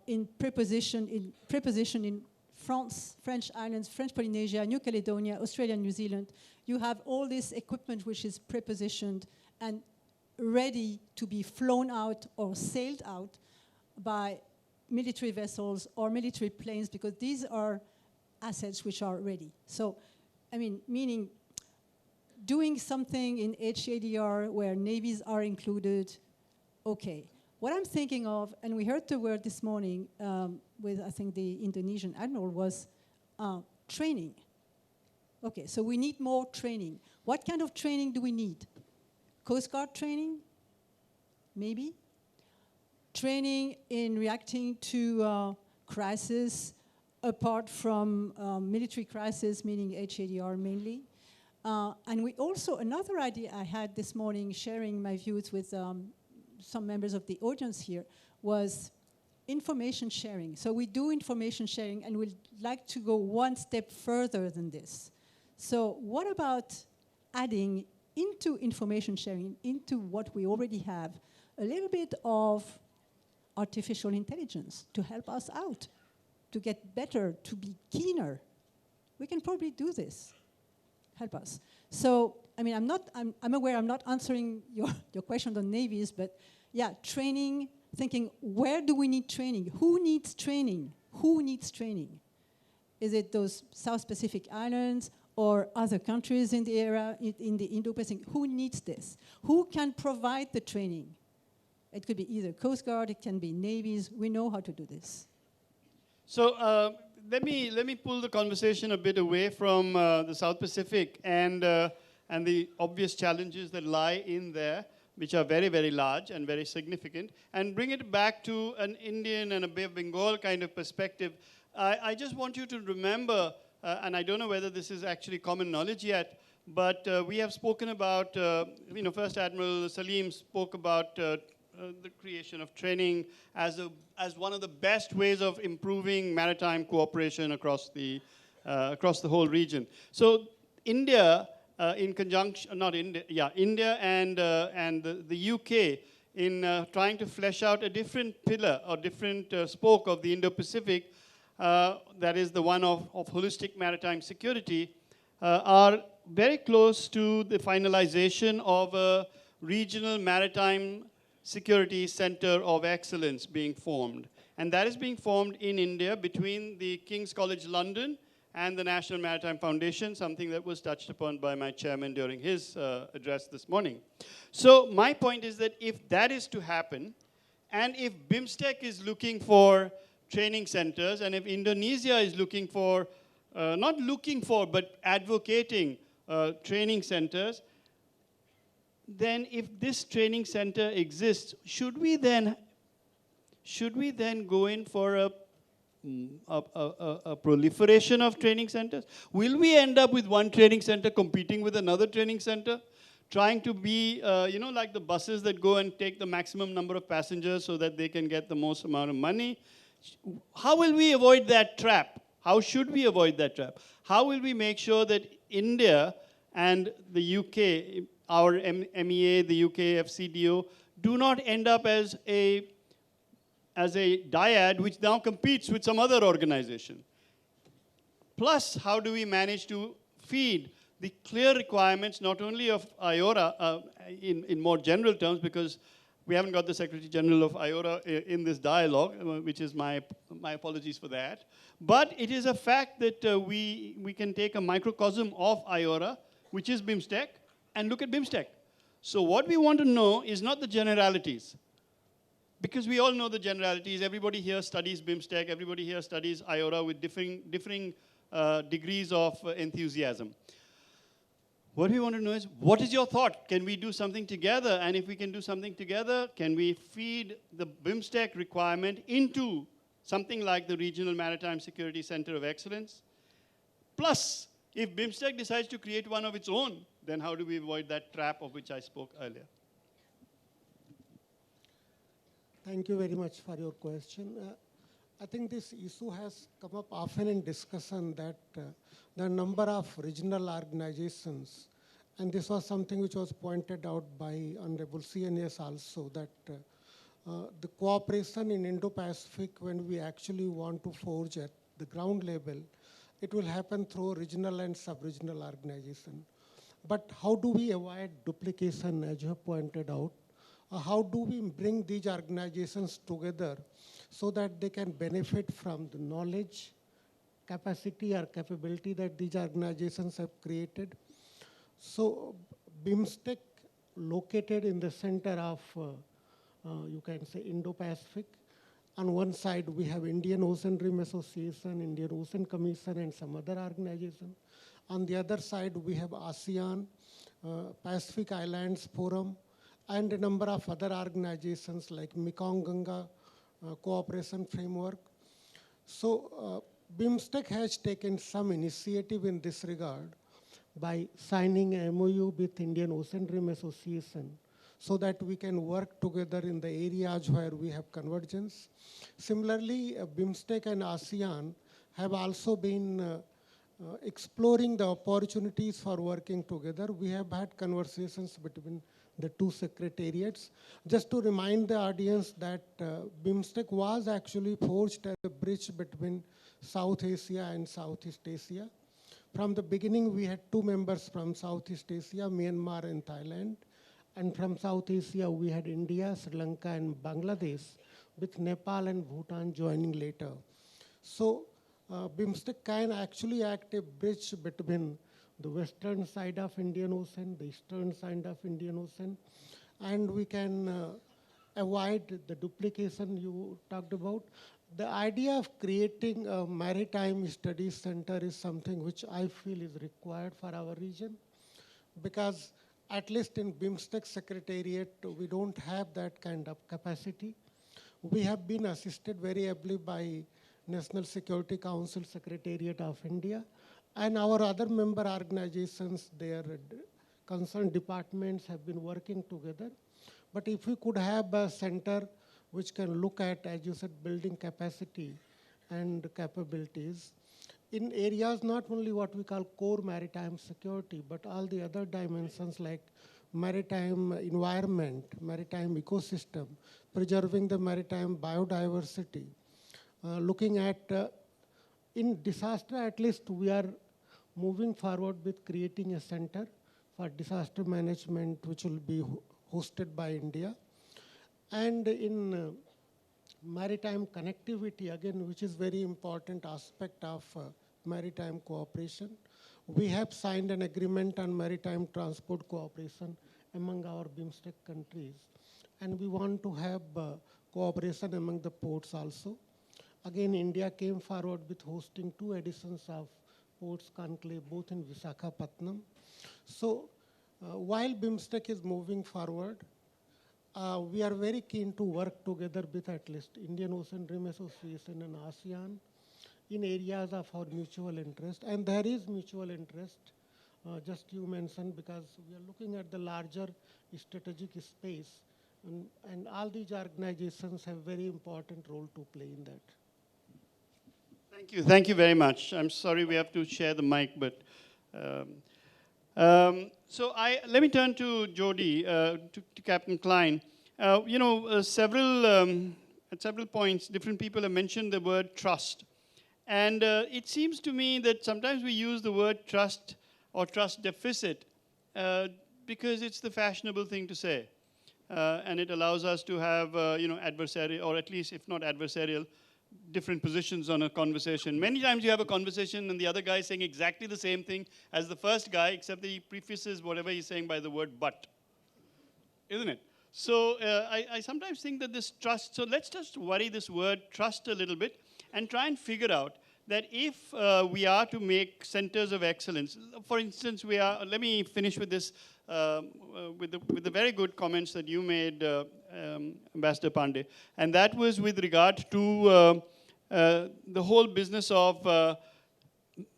in preposition in France, French islands, French Polynesia, New Caledonia, Australia, New Zealand, you have all this equipment which is prepositioned and ready to be flown out or sailed out by military vessels or military planes, because these are assets which are ready. So, I mean, meaning doing something in HADR where navies are included, okay. What I'm thinking of, and we heard the word this morning with, I think, the Indonesian admiral, was training. Okay, so we need more training. What kind of training do we need? Coast Guard training? Maybe. Training in reacting to crisis apart from military crisis, meaning HADR mainly. And we also, another idea I had this morning, sharing my views with some members of the audience here, was information sharing. So we do information sharing, and we'd like to go one step further than this. So what about adding into information sharing, into what we already have, a little bit of artificial intelligence to help us out, to get better, to be keener? We can probably do this. Help us. So, I mean, I'm aware I'm not answering your question on navies, but yeah, training, thinking, where do we need training? Who needs training? Who needs training? Is it those South Pacific Islands or other countries in the area, in the Indo-Pacific? Who needs this? Who can provide the training? It could be either Coast Guard, it can be navies. We know how to do this.
So let me pull the conversation a bit away from the South Pacific and the obvious challenges that lie in there, which are very, very large and very significant, and bring it back to an Indian and a Bay of Bengal kind of perspective. I just want you to remember, and I don't know whether this is actually common knowledge yet, but we have spoken about, First Admiral Salim spoke about the creation of training as one of the best ways of improving maritime cooperation across the whole region. So India, in conjunction, India and the UK in trying to flesh out a different pillar or different spoke of the Indo-Pacific, that is the one of holistic maritime security, are very close to the finalization of a regional maritime security center of excellence being formed. And that is being formed in India between the King's College London and the National Maritime Foundation, something that was touched upon by my chairman during his address this morning. So my point is that if that is to happen, and if BIMSTEC is looking for training centers, and if Indonesia is looking for, not looking for, but advocating training centers, then if this training center exists, should we then go in for a proliferation of training centers? Will we end up with one training center competing with another training center, trying to be, like the buses that go and take the maximum number of passengers so that they can get the most amount of money? How will we avoid that trap? How should we avoid that trap? How will we make sure that India and the UK, our MEA, the UK FCDO, do not end up as a dyad which now competes with some other organization? Plus, how do we manage to feed the clear requirements not only of IORA in more general terms, because we haven't got the Secretary General of IORA in this dialogue, which is my apologies for that. But it is a fact that we can take a microcosm of IORA, which is BIMSTEC, and look at BIMSTEC. So what we want to know is not the generalities, because we all know the generalities. Everybody here studies BIMSTEC, everybody here studies IORA with differing degrees of enthusiasm. What we want to know is, what is your thought? Can we do something together? And if we can do something together, can we feed the BIMSTEC requirement into something like the Regional Maritime Security Center of Excellence. Plus, if BIMSTEC decides to create one of its own, then how do we avoid that trap of which I spoke earlier?
Thank you very much for your question. I think this issue has come up often in discussion that the number of regional organizations, and this was something which was pointed out by Honorable CNS also, that the cooperation in Indo-Pacific, when we actually want to forge at the ground level, it will happen through regional and sub-regional organization. But how do we avoid duplication, as you have pointed out? How do we bring these organizations together so that they can benefit from the knowledge, capacity, or capability that these organizations have created? So BIMSTEC, located in the center of, you can say, Indo-Pacific. On one side, we have Indian Ocean Rim Association, Indian Ocean Commission, and some other organization. On the other side, we have ASEAN, Pacific Islands Forum, and a number of other organizations like Mekong-Ganga Cooperation Framework. So BIMSTEC has taken some initiative in this regard by signing a MOU with Indian Ocean Rim Association so that we can work together in the areas where we have convergence. Similarly, BIMSTEC and ASEAN have also been exploring the opportunities for working together. We have had conversations between the two secretariats. Just to remind the audience that BIMSTEC was actually forged as a bridge between South Asia and Southeast Asia. From the beginning, we had two members from Southeast Asia, Myanmar and Thailand. And from South Asia, we had India, Sri Lanka, and Bangladesh, with Nepal and Bhutan joining later. So BIMSTEC can actually act a bridge between the western side of Indian Ocean, the eastern side of Indian Ocean, and we can avoid the duplication you talked about. The idea of creating a maritime studies center is something which I feel is required for our region, because at least in BIMSTEC Secretariat, we don't have that kind of capacity. We have been assisted very ably by National Security Council Secretariat of India, and our other member organizations, their concerned departments have been working together. But if we could have a center which can look at, as you said, building capacity and capabilities in areas not only what we call core maritime security, but all the other dimensions like maritime environment, maritime ecosystem, preserving the maritime biodiversity, looking at, in disaster at least we are moving forward with creating a center for disaster management which will be hosted by India. And in maritime connectivity, again, which is very important aspect of maritime cooperation, we have signed an agreement on maritime transport cooperation among our BIMSTEC countries. And we want to have cooperation among the ports also. Again, India came forward with hosting 2 editions of ports conclave, both in Visakhapatnam. So while BIMSTEC is moving forward, we are very keen to work together with at least Indian Ocean Rim Association and ASEAN in areas of our mutual interest. And there is mutual interest, just you mentioned, because we are looking at the larger strategic space, and all these organizations have very important role to play in that.
Thank you very much. I'm sorry we have to share the mic, but so let me turn to Geordie, to Captain Klein. At several points, different people have mentioned the word trust. And it seems to me that sometimes we use the word trust or trust deficit because it's the fashionable thing to say. And it allows us to have, adversarial, or at least if not adversarial, different positions on a conversation. Many times you have a conversation and the other guy is saying exactly the same thing as the first guy, except that he prefaces whatever he's saying by the word but. Isn't it? So I sometimes think that this trust, so let's just worry this word trust a little bit and try and figure out that if we are to make centers of excellence, for instance, let me finish with this, with the very good comments that you made, Ambassador Pandey, and that was with regard to the whole business of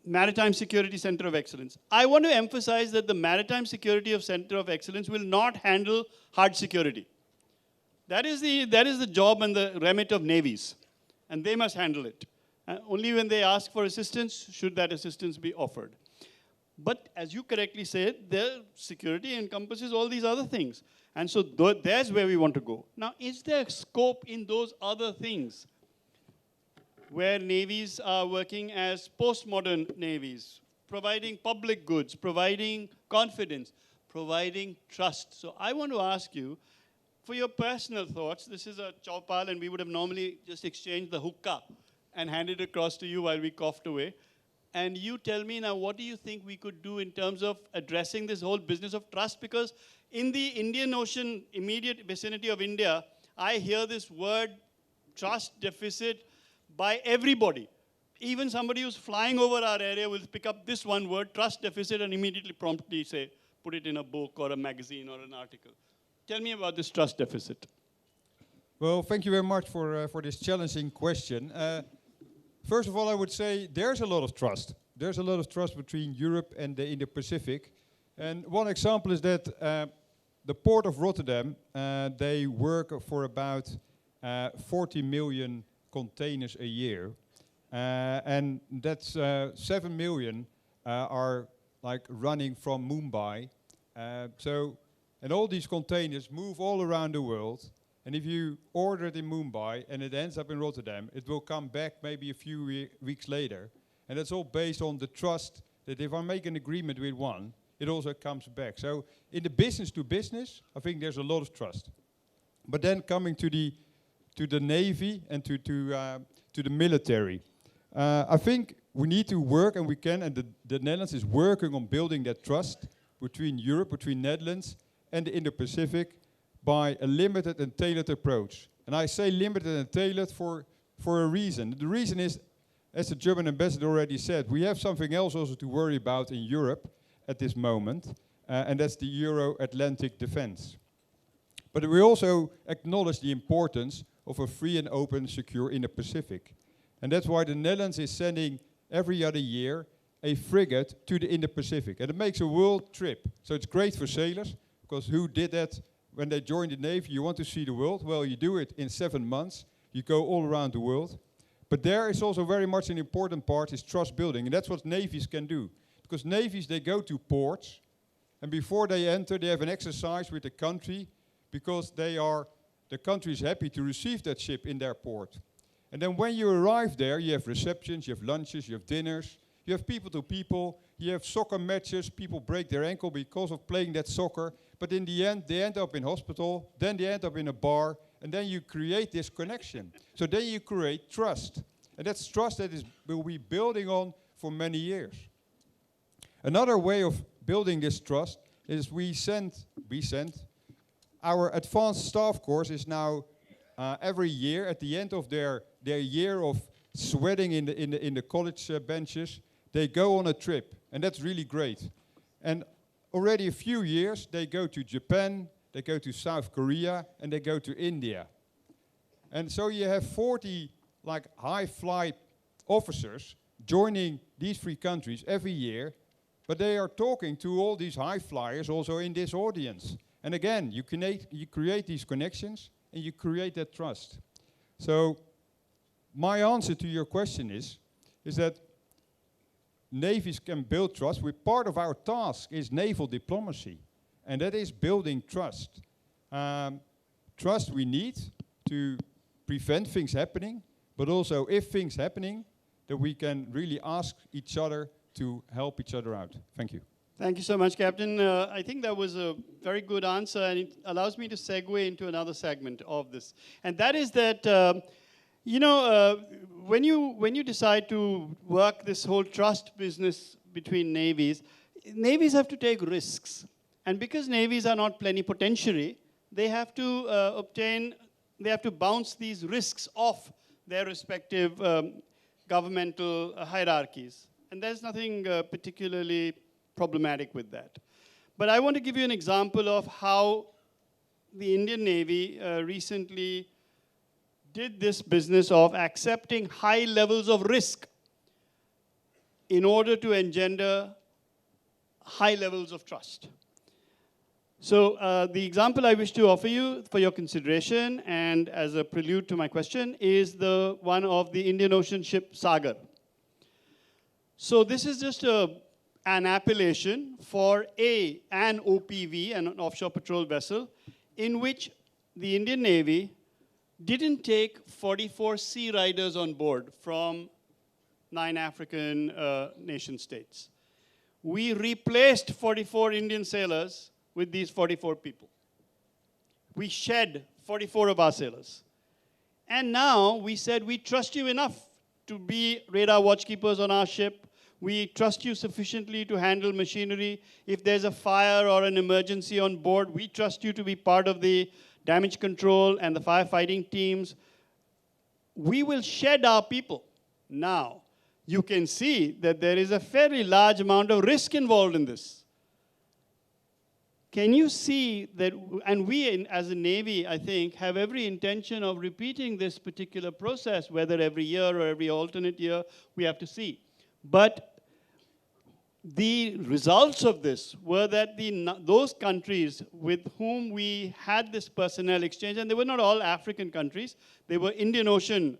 Maritime Security Center of Excellence. I want to emphasize that the Maritime Security Center of Excellence will not handle hard security. That is the job and the remit of navies, and they must handle it. Only when they ask for assistance should that assistance be offered. But as you correctly said, their security encompasses all these other things. And so that's where we want to go. Now, is there scope in those other things where navies are working as postmodern navies, providing public goods, providing confidence, providing trust? So I want to ask you, for your personal thoughts, this is a Chaupal, and we would have normally just exchanged the hookah and handed it across to you while we coughed away. And you tell me now, what do you think we could do in terms of addressing this whole business of trust? Because in the Indian Ocean, immediate vicinity of India, I hear this word, trust deficit, by everybody. Even somebody who's flying over our area will pick up this one word, trust deficit, and immediately promptly say, put it in a book or a magazine or an article. Tell me about this trust deficit.
Well, thank you very much for this challenging question. First of all, I would say there's a lot of trust. There's a lot of trust between Europe and the Indo-Pacific. And one example is that the port of Rotterdam, they work for about 40 million containers a year. And that's 7 million are like running from Mumbai. And all these containers move all around the world. And if you order it in Mumbai and it ends up in Rotterdam, it will come back maybe a few weeks later. And that's all based on the trust that if I make an agreement with one, it also comes back. So in the business to business, I think there's a lot of trust. But then coming to the Navy and to the military, I think we need to work, and we can, and the Netherlands is working on building that trust between Europe, between Netherlands and the Indo-Pacific, by a limited and tailored approach. And I say limited and tailored for a reason. The reason is, as the German ambassador already said, we have something else also to worry about in Europe at this moment, and that's the Euro-Atlantic defense. But we also acknowledge the importance of a free and open, secure Indo-Pacific. And that's why the Netherlands is sending every other year a frigate to the Indo-Pacific. And it makes a world trip. So it's great for sailors, because who did that when they joined the Navy? You want to see the world? Well, you do it in 7 months. You go all around the world. But there is also very much an important part is trust building. And that's what navies can do. Because navies, they go to ports. And before they enter, they have an exercise with the country, because the country is happy to receive that ship in their port. And then when you arrive there, you have receptions, you have lunches, you have dinners, you have people to people, you have soccer matches, people break their ankle because of playing that soccer, but in the end, they end up in hospital, then they end up in a bar, and then you create this connection. So then you create trust. And that's trust that will be building on for many years. Another way of building this trust is we send our advanced staff course is now every year at the end of their year of sweating in the college benches, they go on a trip, and that's really great. And already a few years, they go to Japan, they go to South Korea, and they go to India. And so you have 40 like high-flight officers joining these 3 countries every year, but they are talking to all these high flyers also in this audience. And again, you create these connections, and you create that trust. So my answer to your question is that navies can build trust. Part of our task is naval diplomacy, and that is building trust. Trust we need to prevent things happening, but also if things happening, that we can really ask each other to help each other out. Thank you.
Thank you so much, Captain. I think that was a very good answer, and it allows me to segue into another segment of this. And that is that, when you decide to work this whole trust business between navies have to take risks. And because navies are not plenipotentiary, they have to bounce these risks off their respective governmental hierarchies. And there's nothing particularly problematic with that. But I want to give you an example of how the Indian Navy recently did this business of accepting high levels of risk in order to engender high levels of trust. So the example I wish to offer you for your consideration and as a prelude to my question is the one of the Indian Ocean ship Sagar. So this is just an appellation for an OPV, an offshore patrol vessel, in which the Indian Navy didn't take 44 sea riders on board from 9 African nation states. We replaced 44 Indian sailors with these 44 people. We shed 44 of our sailors. And now we said, we trust you enough to be radar watchkeepers on our ship. We trust you sufficiently to handle machinery. If there's a fire or an emergency on board, we trust you to be part of the damage control and the firefighting teams. We will shed our people. Now, you can see that there is a fairly large amount of risk involved in this. Can you see that, and we as a Navy, I think, have every intention of repeating this particular process, whether every year or every alternate year, we have to see. But the results of this were that those countries with whom we had this personnel exchange, and they were not all African countries, they were Indian Ocean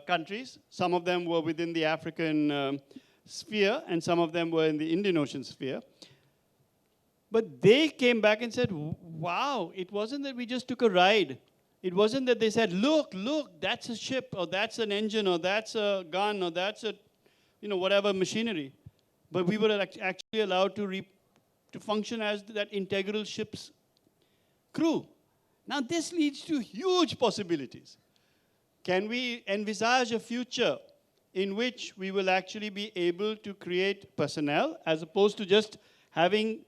countries. Some of them were within the African sphere, and some of them were in the Indian Ocean sphere. But they came back and said, wow, it wasn't that we just took a ride. It wasn't that they said, look, that's a ship, or that's an engine, or that's a gun, or that's a, whatever machinery. But we were actually allowed to function as that integral ship's crew. Now this leads to huge possibilities. Can we envisage a future in which we will actually be able to create personnel as opposed to just having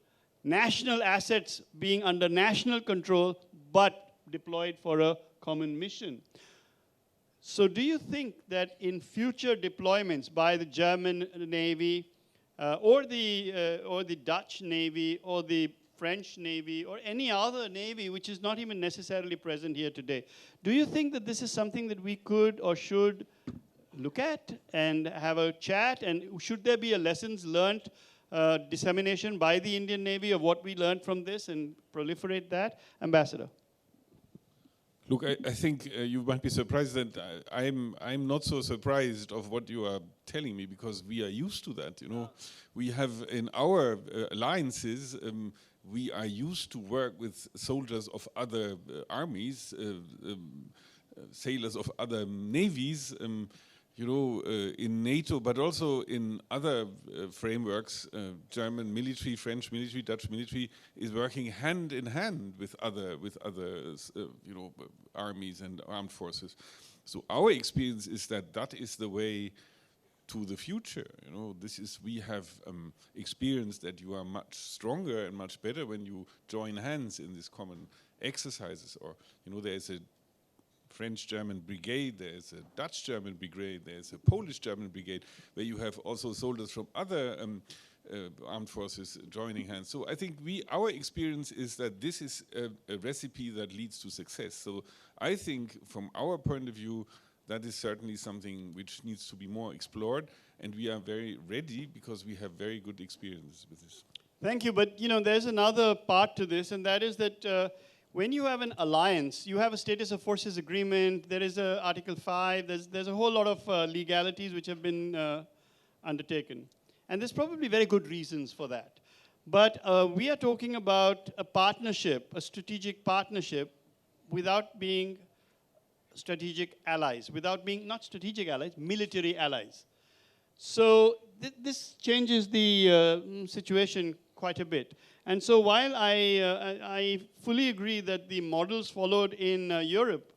national assets being under national control but deployed for a common mission? So do you think that in future deployments by the German Navy or the Dutch Navy or the French Navy or any other Navy which is not even necessarily present here today, do you think that this is something that we could or should look at and have a chat? And should there be a lessons learned dissemination by the Indian Navy of what we learned from this and proliferate that? Ambassador.
Look, I think you might be surprised that I'm not so surprised of what you are telling me, because we are used to that. We have in our alliances, we are used to work with soldiers of other armies, sailors of other navies. In NATO, but also in other frameworks, German military, French military, Dutch military is working hand in hand with other armies and armed forces. So our experience is that that is the way to the future. We have experienced that you are much stronger and much better when you join hands in these common exercises. Or there is a French-German brigade, there's a Dutch-German brigade, there's a Polish-German brigade, where you have also soldiers from other armed forces joining hands. So I think our experience is that this is a recipe that leads to success. So I think from our point of view, that is certainly something which needs to be more explored, and we are very ready because we have very good experience with this.
Thank you, but there's another part to this, and that is that when you have an alliance, you have a status of forces agreement, there is Article 5, there's a whole lot of legalities which have been undertaken. And there's probably very good reasons for that. But we are talking about a partnership, a strategic partnership, without being strategic allies, without being, not strategic allies, military allies. So this changes the situation quite a bit. And so while I fully agree that the models followed in Europe,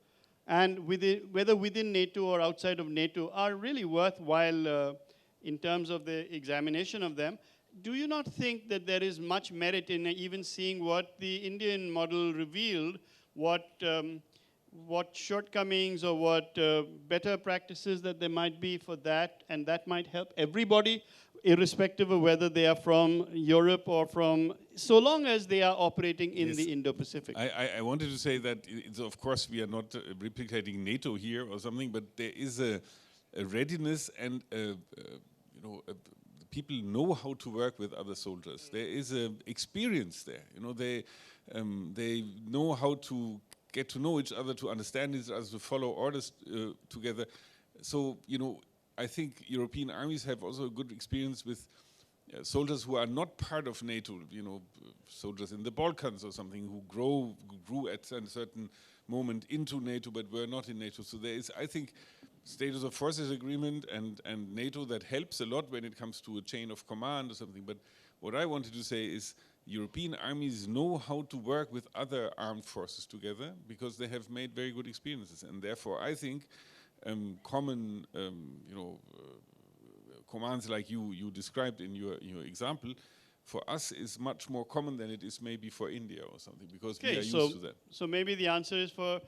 and whether within NATO or outside of NATO, are really worthwhile in terms of the examination of them, do you not think that there is much merit in even seeing what the Indian model revealed, what shortcomings or what better practices that there might be for that, and that might help everybody? irrespective of whether they are from Europe or from, so long as they are operating in the Indo-Pacific.
I wanted to say that, of course, we are not replicating NATO here or something, but there is a readiness and, people know how to work with other soldiers. There is an experience there. They know how to get to know each other, to understand each other, to follow orders together. So, I think European armies have also a good experience with soldiers who are not part of NATO, soldiers in the Balkans or something who grew at a certain moment into NATO but were not in NATO. So there is, I think, status of forces agreement and NATO that helps a lot when it comes to a chain of command or something. But what I wanted to say is European armies know how to work with other armed forces together because they have made very good experiences. And therefore, I think common, commands like you described in your example, for us is much more common than it is maybe for India or something, because we are used to that.
So maybe the answer is for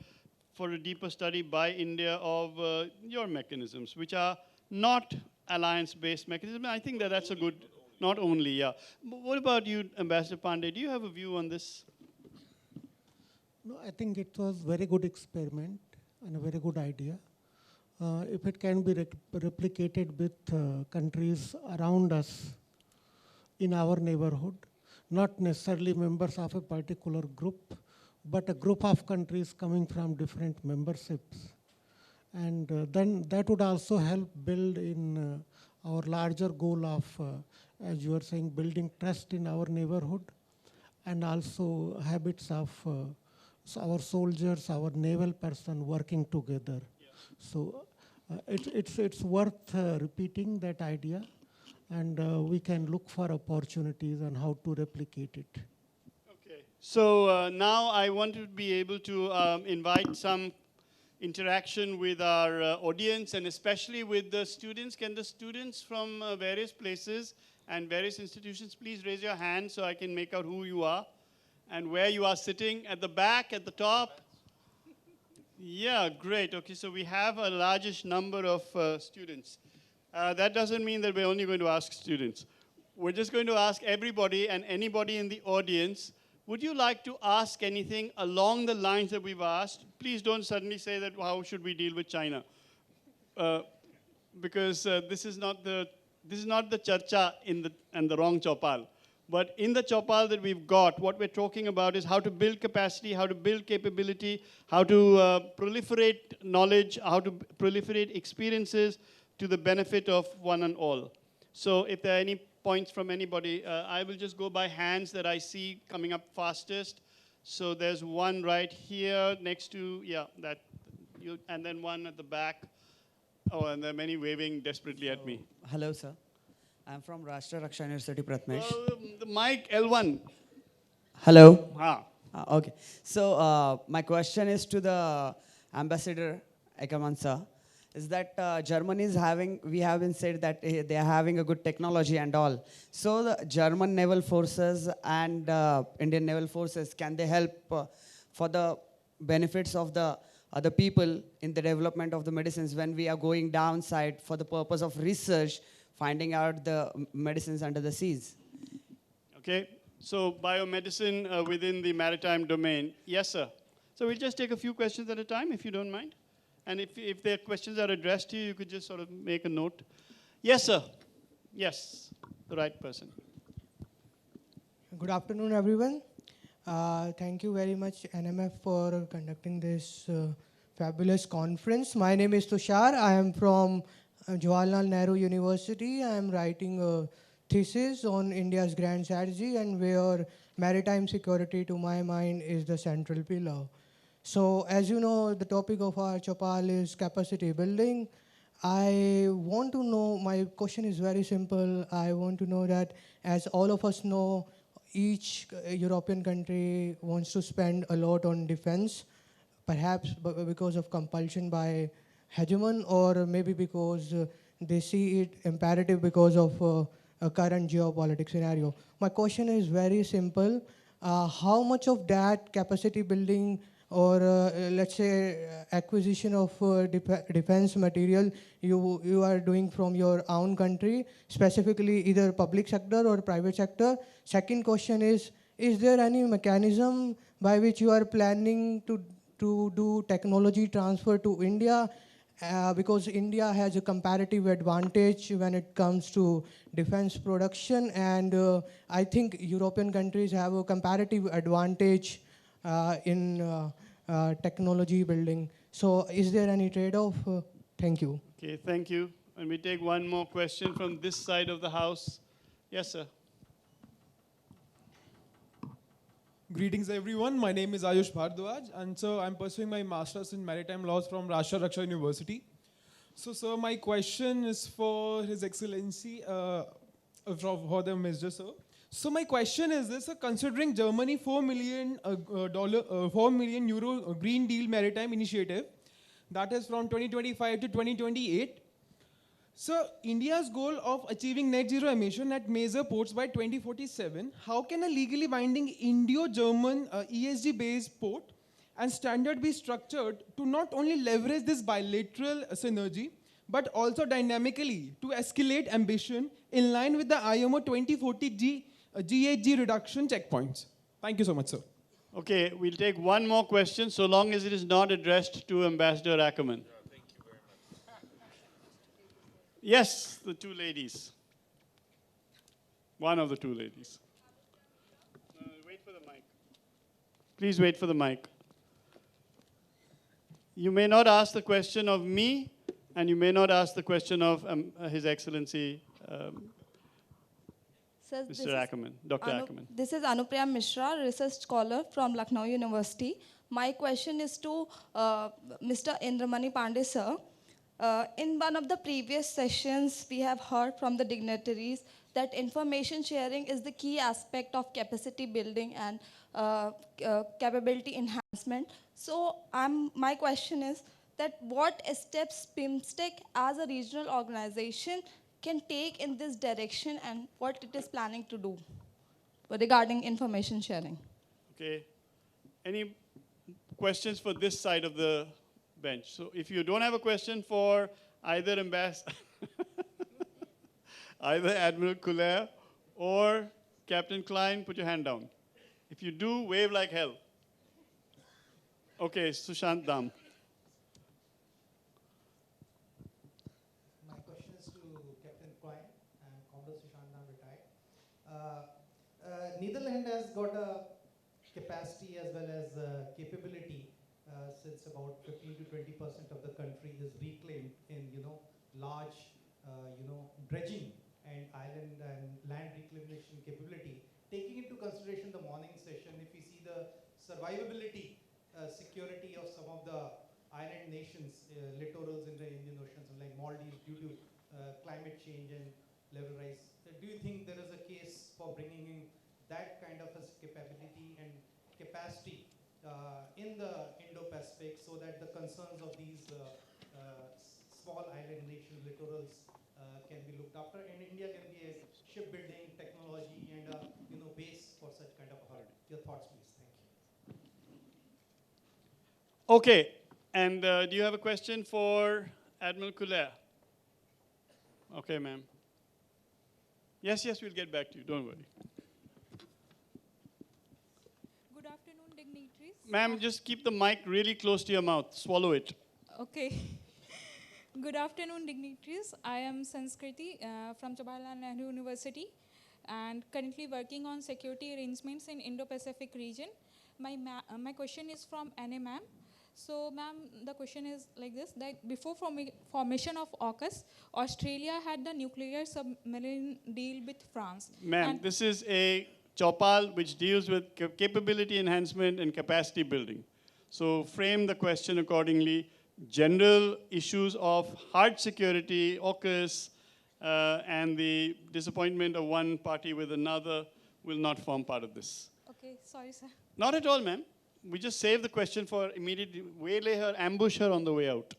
a deeper study by India of your mechanisms, which are not alliance-based mechanisms. I think that's a good, not only, yeah. But what about you, Ambassador Pandey? Do you have a view on this?
No, I think it was very good experiment and a very good idea. If it can be replicated with countries around us in our neighborhood, not necessarily members of a particular group, but a group of countries coming from different memberships. And then that would also help build in our larger goal of, as you were saying, building trust in our neighborhood, and also habits of our soldiers, our naval person working together. Yeah. So it's worth repeating that idea, and we can look for opportunities on how to replicate it.
So now I want to be able to invite some interaction with our audience, and especially with the students. Can the students from various places and various institutions please raise your hand so I can make out who you are and where you are sitting? At the back, at the top? Yeah, great. Okay, so we have a largish number of students. That doesn't mean that we're only going to ask students. We're just going to ask everybody and anybody in the audience, would you like to ask anything along the lines that we've asked? Please don't suddenly say that, how should we deal with China? Because this is not the Charcha and the wrong Chaupal. But in the Chaupal that we've got, what we're talking about is how to build capacity, how to build capability, how to proliferate knowledge, how to proliferate experiences to the benefit of one and all. So if there are any points from anybody, I will just go by hands that I see coming up fastest. So there's one right here next to, yeah, that, and then one at the back. Oh, and there are many waving desperately at me.
Hello, sir. I'm from Rashtra Raksha University, Pratmesh.
The mic, L1.
Hello. Okay. So my question is to the Ambassador Ackermann, sir. Is that Germany is having, we have been said that they are having a good technology and all. So the German naval forces and Indian naval forces, can they help for the benefits of the other people in the development of the medicines when we are going downside for the purpose of research, finding out the medicines under the seas?
Okay, so biomedicine within the maritime domain. Yes, sir. So we'll just take a few questions at a time, if you don't mind. And if their questions are addressed to you, you could just sort of make a note. Yes, sir. Yes, the right person.
Good afternoon, everyone. Thank you very much, NMF, for conducting this fabulous conference. My name is Tushar. I am from Jawaharlal Nehru University. I am writing a thesis on India's grand strategy, and where maritime security, to my mind, is the central pillar. So, as you know, the topic of our Chaupal is capacity building. I want to know, my question is very simple. I want to know that, as all of us know, each European country wants to spend a lot on defense, perhaps because of compulsion by hegemon, or maybe because they see it imperative because of a current geopolitical scenario. My question is very simple. How much of that capacity building, or let's say acquisition of defense material you are doing from your own country, specifically either public sector or private sector? Second question is there any mechanism by which you are planning to do technology transfer to India? Because India has a comparative advantage when it comes to defense production, and I think European countries have a comparative advantage in technology building. So is there any trade-off? Thank you.
Okay, thank you. And we take one more question from this side of the house. Yes, sir.
Greetings, everyone. My name is Ayush Bhardwaj, and so I'm pursuing my master's in maritime laws from Rashtra Raksha University. So, sir, my question is for His Excellency, for the Minister, sir. So, my question is this: considering Germany $4 million euro Green Deal Maritime Initiative, that is from 2025 to 2028. So, India's goal of achieving net zero emission at major ports by 2047, how can a legally binding Indo-German ESG-based port and standard be structured to not only leverage this bilateral synergy, but also dynamically to escalate ambition in line with the IMO 2040 GHG reduction checkpoints? Thank you so much, sir.
Okay, we'll take one more question, so long as it is not addressed to Ambassador Ackermann. Yes, the two ladies. One of the two ladies. Wait for the mic. Please wait for the mic. You may not ask the question of me, and you may not ask the question of His Excellency
Sir,
Mr. Ackermann, Dr. Ackermann.
This is Anupriya Mishra, research scholar from Lucknow University. My question is to Mr. Indra Pandey, sir. In one of the previous sessions, we have heard from the dignitaries that information sharing is the key aspect of capacity building and capability enhancement. So my question is that what steps BIMSTEC as a regional organization can take in this direction and what it is planning to do regarding information sharing?
Okay. Any questions for this side of the bench? So if you don't have a question for either either Admiral Cullere or Captain Klein, put your hand down. If you do, wave like hell. Okay, Sushant Dam.
My question is to Captain Klein. I'm Commodore Sushant Dam, retired. Netherlands has got a capacity as well as capability since about 15 to 20% of the country is reclaimed in, large, dredging and island and land reclamation capability. Taking into consideration the morning session, if we see the survivability, security of some of the island nations, littorals in the Indian Ocean, like Maldives, due to climate change and level rise, do you think there is a case for bringing in that kind of a capability and capacity in the Indo-Pacific so that the concerns of these small island nation littorals can be looked after, and India can be a shipbuilding technology and a base for such kind of a hub? Your thoughts, please. Thank you.
Okay, and do you have a question for Admiral Cullere? Okay, ma'am. Yes, we'll get back to you, don't worry.
Good afternoon, dignitaries.
Ma'am, just keep the mic really close to your mouth. Swallow it.
Okay. Good afternoon, dignitaries. I am Sanskriti from Chaupal Nehru University and currently working on security arrangements in Indo-Pacific region. My question is from Anne, ma'am. So, ma'am, the question is like this, that before formation of AUKUS, Australia had the nuclear submarine deal with France.
Ma'am, this is a Chaupal which deals with capability enhancement and capacity building. So frame the question accordingly. General issues of hard security, AUKUS, and the disappointment of one party with another will not form part of this.
Okay, sorry, sir.
Not at all, ma'am. We just save the question for immediate, waylay her, ambush her on the way out.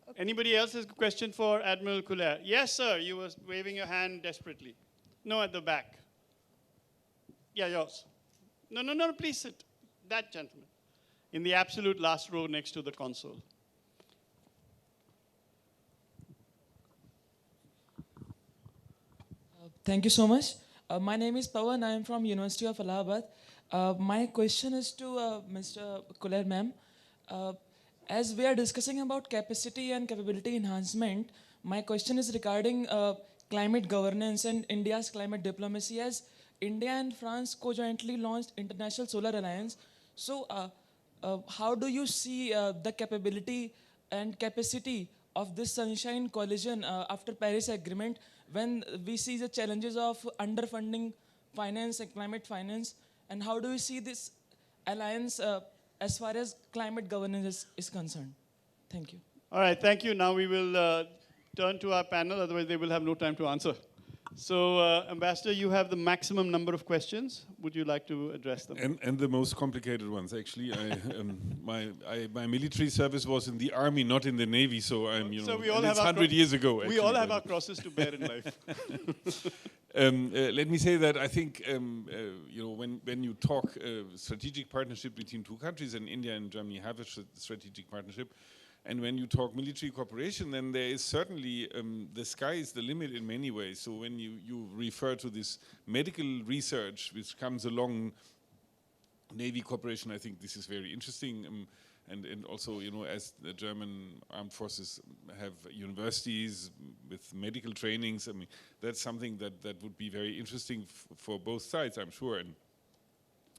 Okay. Anybody else has a question for Admiral Cullere? Yes, sir. You were waving your hand desperately. No, at the back. Yeah, yours. No, please sit. That gentleman. in the absolute last row next to the console.
Thank you so much. My name is Pawan. I am from University of Allahabad. My question is to Mr. Cullere, ma'am. As we are discussing about capacity and capability enhancement, my question is regarding climate governance and India's climate diplomacy. As India and France co-jointly launched International Solar Alliance, so how do you see the capability and capacity of this Sunshine Coalition after Paris Agreement, when we see the challenges of underfunding finance and climate finance, and how do you see this alliance as far as climate governance is concerned? Thank you.
All right, thank you. Now we will turn to our panel, otherwise they will have no time to answer. So, Ambassador, you have the maximum number of questions. Would you like to address them?
And the most complicated ones, actually. My military service was in the army, not in the navy, so I'm,
so we all
have
it's
100 years ago, actually.
We all have our crosses to bear in life.
Let me say that I think, when you talk strategic partnership between two countries, and India and Germany have a strategic partnership, and when you talk military cooperation, then there is certainly, the sky is the limit in many ways. So when you refer to this medical research which comes along Navy cooperation, I think this is very interesting. And also, as the German armed forces have universities with medical trainings, I mean, that's something that would be very interesting for both sides, I'm sure. And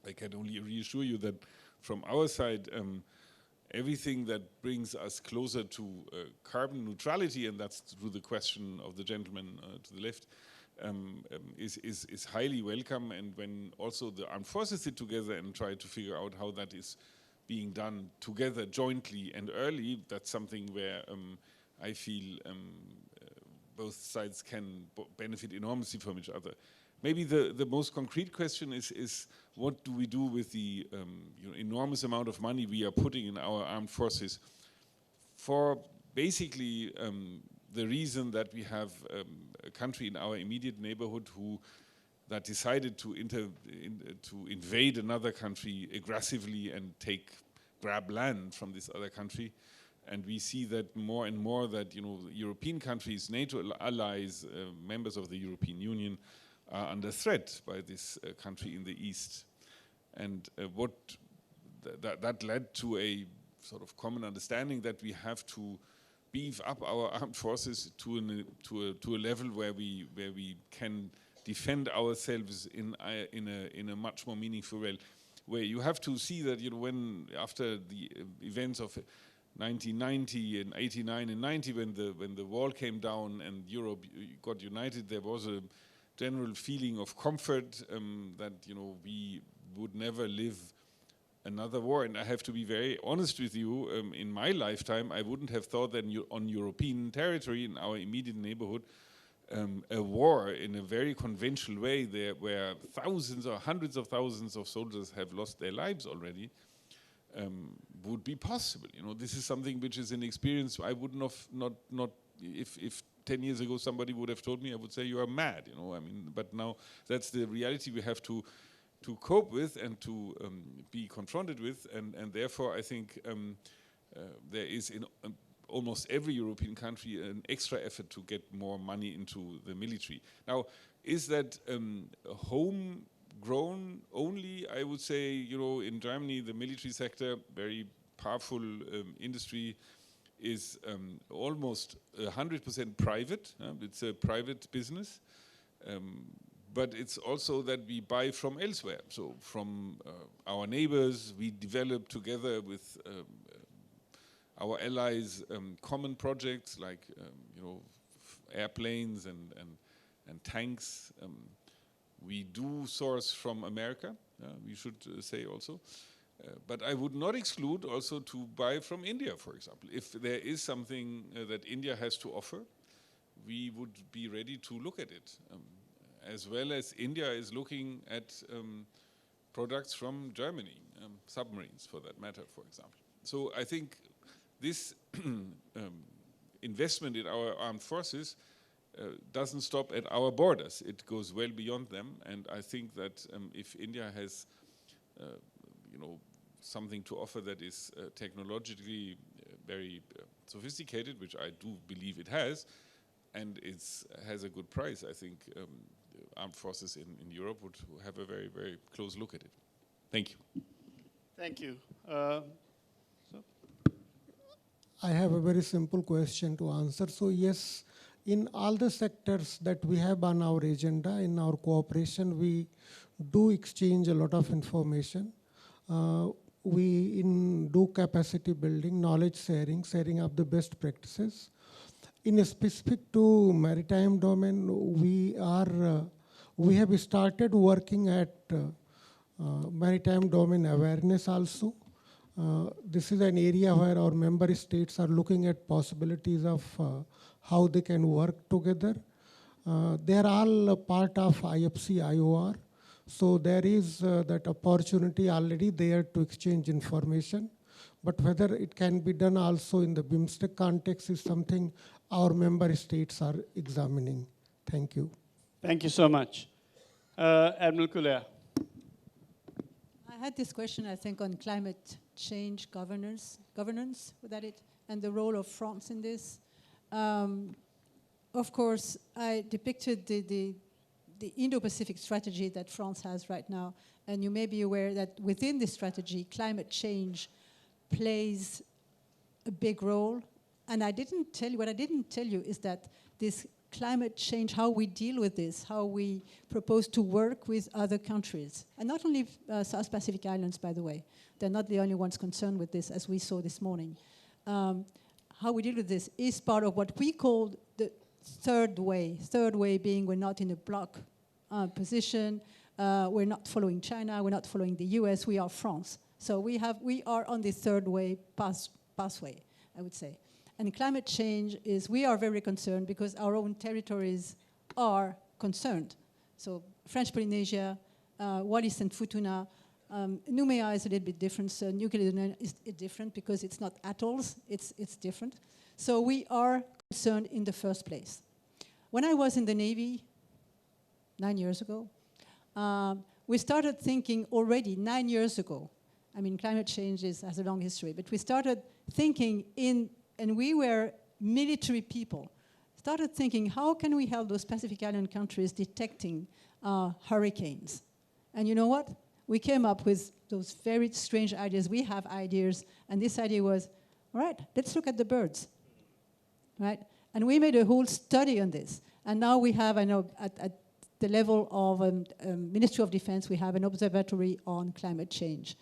I can only reassure you that from our side, everything that brings us closer to carbon neutrality, and that's through the question of the gentleman to the left, is highly welcome. And when also the armed forces sit together and try to figure out how that is being done together jointly and early, that's something where I feel both sides can benefit enormously from each other. Maybe the most concrete question is what do we do with the enormous amount of money we are putting in our armed forces for basically the reason that we have a country in our immediate neighborhood that decided to invade another country aggressively and grab land from this other country. And we see that more and more that European countries, NATO allies, members of the European Union, are under threat by this country in the east. And that led to a sort of common understanding that we have to beef up our armed forces to a level where we can defend ourselves in a much more meaningful way. You have to see that when after the events of 1990 and 89 and 90, when the wall came down and Europe got united, there was a general feeling of comfort that we would never live another war. And I have to be very honest with you, in my lifetime I wouldn't have thought that on European territory in our immediate neighborhood a war in a very conventional way there where thousands or hundreds of thousands of soldiers have lost their lives already would be possible. This is something which is an experience I wouldn't have not if 10 years ago somebody would have told me, I would say you are mad, I mean, but now that's the reality we have to cope with and to be confronted with, and therefore I think there is in almost every European country an extra effort to get more money into the military. Now, is that homegrown only? I would say, in Germany the military sector, very powerful industry, is almost 100% private. It's a private business, but it's also that we buy from elsewhere. So from our neighbors, we develop together with our allies common projects like airplanes and tanks. We do source from America, we should say also. But I would not exclude also to buy from India, for example. If there is something that India has to offer, we would be ready to look at it. As well as India is looking at products from Germany, submarines for that matter, for example. So I think this investment in our armed forces doesn't stop at our borders. It goes well beyond them. And I think that if India has something to offer that is technologically very sophisticated, which I do believe it has, and has a good price, I think armed forces in Europe would have a very, very close look at it. Thank you.
Thank you.
I have a very simple question to answer. So yes, in all the sectors that we have on our agenda, in our cooperation, we do exchange a lot of information. We do capacity building, knowledge sharing, sharing of the best practices. In a specific to maritime domain, we have started working at maritime domain awareness also. This is an area where our member states are looking at possibilities of how they can work together. They are all a part of IFC IOR. So there is that opportunity already there to exchange information. But whether it can be done also in the BIMSTEC context is something our member states are examining. Thank you.
Thank you so much. Admiral Cullere.
I had this question, I think, on climate change governance, was that it, and the role of France in this. Of course, I depicted the Indo-Pacific strategy that France has right now, and you may be aware that within this strategy, climate change plays a big role. And I didn't tell you, what I didn't tell you is that this climate change, how we deal with this, how we propose to work with other countries, and not only South Pacific Islands, by the way. They're not the only ones concerned with this, as we saw this morning. How we deal with this is part of what we call the third way. Third way being we're not in a block position, we're not following China, we're not following the US, we are France. So we are on the third way pathway, I would say. And climate change is, we are very concerned because our own territories are concerned. So French Polynesia, Wallis and Futuna, Nouméa is a little bit different, so New Caledonia is different because it's not atolls, it's different. So we are concerned in the first place. When I was in the Navy 9 years ago, we started thinking already 9 years ago. I mean, climate change has a long history, but we started thinking and we were military people, started thinking, how can we help those Pacific Island countries detecting hurricanes? And you know what? We came up with those very strange ideas. We have ideas, and this idea was, all right, let's look at the birds, right? And we made a whole study on this. And now we have, I know, at the level of Ministry of Defense, we have an observatory on climate change.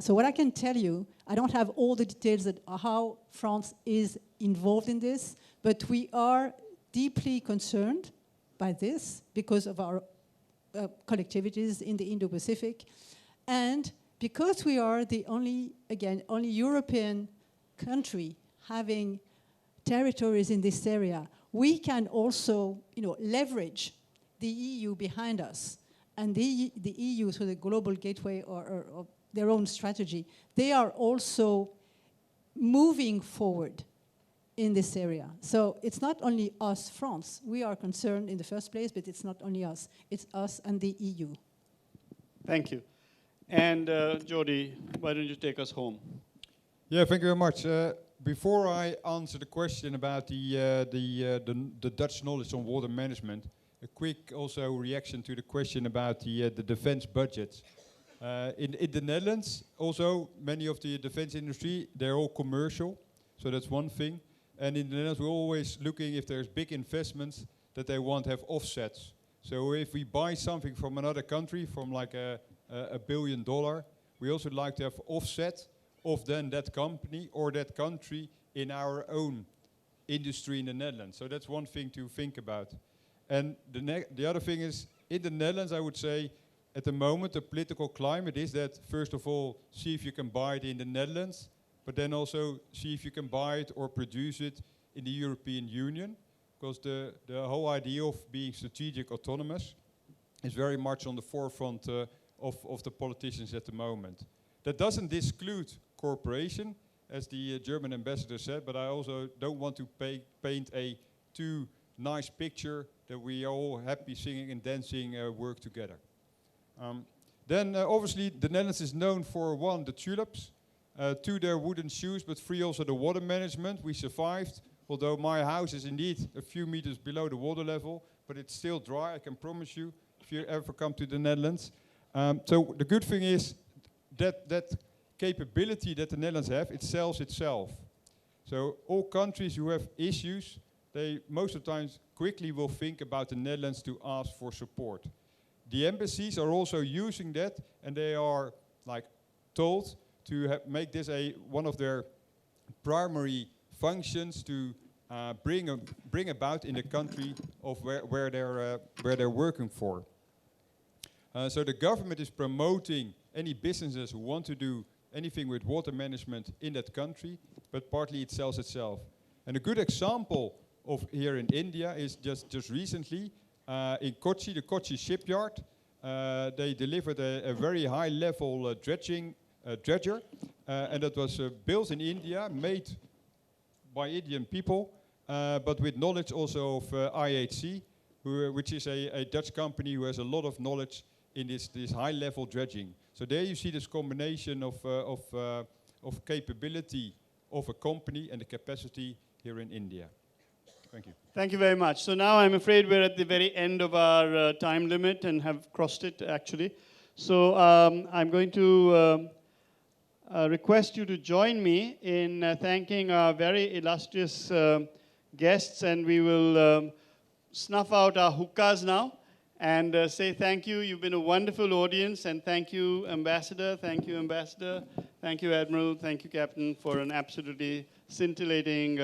So what I can tell you, I don't have all the details that how France is involved in this, but we are deeply concerned by this because of our collectivities in the Indo-Pacific, and because we are the only European country having territories in this area, we can also, leverage the EU behind us, and the EU, so the global gateway or their own strategy, they are also moving forward in this area. So it's not only us, France. We are concerned in the first place, but it's not only us. It's us and the EU.
Thank you. And Geordie, why don't you take us home?
Yeah, thank you very much. Before I answer the question about the Dutch knowledge on water management, a quick also reaction to the question about the defense budgets. In the Netherlands, also, many of the defense industry, they're all commercial, so that's one thing. And in the Netherlands, we're always looking if there's big investments that they want to have offsets. So if we buy something from another country, from like $1 billion, we also like to have offset of then that company or that country in our own industry in the Netherlands. So that's one thing to think about. And the other thing is, in the Netherlands, I would say, at the moment, the political climate is that, first of all, see if you can buy it in the Netherlands, but then also see if you can buy it or produce it in the European Union, because the whole idea of being strategic autonomous is very much on the forefront of the politicians at the moment. That doesn't exclude cooperation, as the German ambassador said, but I also don't want to paint a too nice picture that we are all happy singing and dancing work together. Then obviously the Netherlands is known for, one, the tulips, two, their wooden shoes, but three, also the water management. We survived, although my house is indeed a few meters below the water level, but it's still dry, I can promise you, if you ever come to the Netherlands. So the good thing is that capability that the Netherlands have, it sells itself. So all countries who have issues, they most of the times quickly will think about the Netherlands to ask for support. The embassies are also using that, and they are like told to make this one of their primary functions to bring about in the country of where they're working for. So the government is promoting any businesses who want to do anything with water management in that country, but partly it sells itself. And a good example of here in India is just recently in Kochi, the Kochi shipyard. They delivered a very high level dredger, and that was built in India, made by Indian people, but with knowledge also of IHC, which is a Dutch company who has a lot of knowledge in this high level dredging. So there you see this combination of capability of a company and the capacity here in India. Thank you.
Thank you very much. So now I'm afraid we're at the very end of our time limit and have crossed it actually. So I'm going to request you to join me in thanking our very illustrious guests, and we will snuff out our hookahs now and say thank you. You've been a wonderful audience, and thank you, Ambassador. Thank you, Ambassador. Thank you, Admiral. Thank you, Captain, for an absolutely scintillating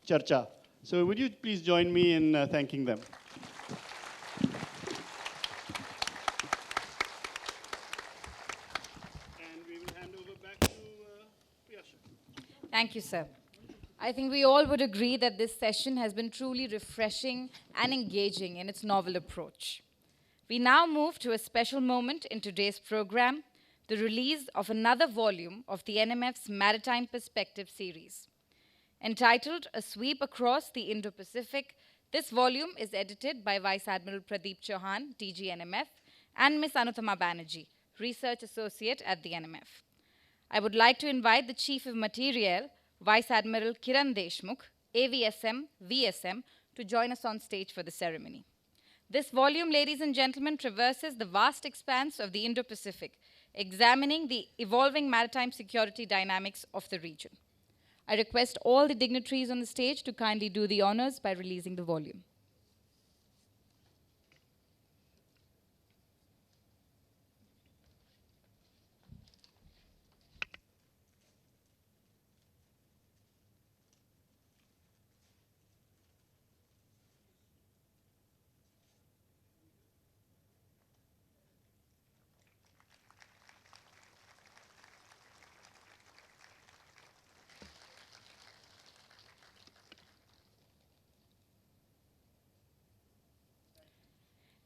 Charcha. So would you please join me in thanking them? And we will hand over back to Priyasha.
Thank you, sir. I think we all would agree that this session has been truly refreshing and engaging in its novel approach. We now move to a special moment in today's program, the release of another volume of the NMF's Maritime Perspective series. Entitled A Sweep Across the Indo-Pacific, this volume is edited by Vice Admiral Pradeep Chauhan, DG NMF, and Ms. Anuttama Banerjee, Research Associate at the NMF. I would like to invite the Chief of Materiel, Vice Admiral Kiran Deshmukh, AVSM, VSM, to join us on stage for the ceremony. This volume, ladies and gentlemen, traverses the vast expanse of the Indo-Pacific, examining the evolving maritime security dynamics of the region. I request all the dignitaries on the stage to kindly do the honors by releasing the volume.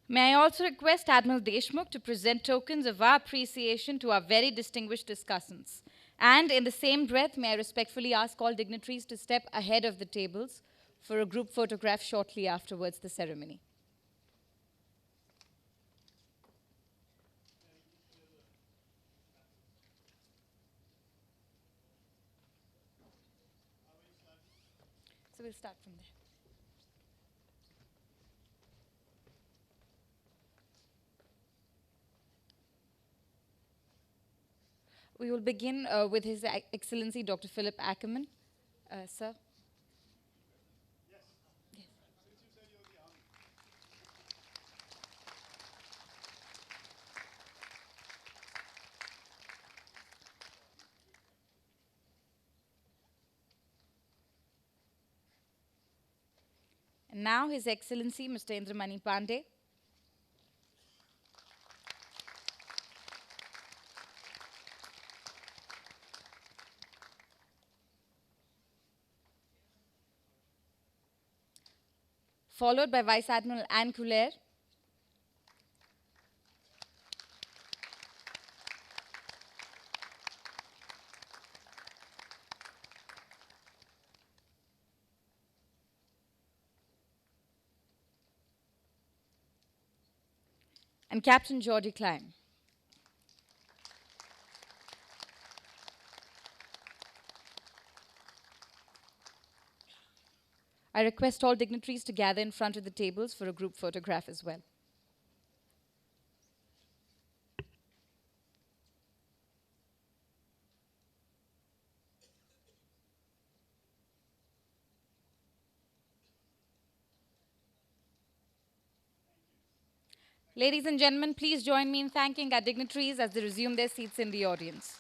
May I also request Admiral Deshmukh to present tokens of our appreciation to our very distinguished discussants. And in the same breath, may I respectfully ask all dignitaries to step ahead of the tables for a group photograph shortly afterwards the ceremony. So we'll start from there. We will begin with His Excellency Dr. Philipp Ackermann. Sir. Yes. And now His Excellency Mr. Indra Pandey. Followed by Vice Admiral Cullere. And Captain Geordie Klein. I request all dignitaries to gather in front of the tables for a group photograph as well. Ladies and gentlemen, please join me in thanking our dignitaries as they resume their seats in the audience.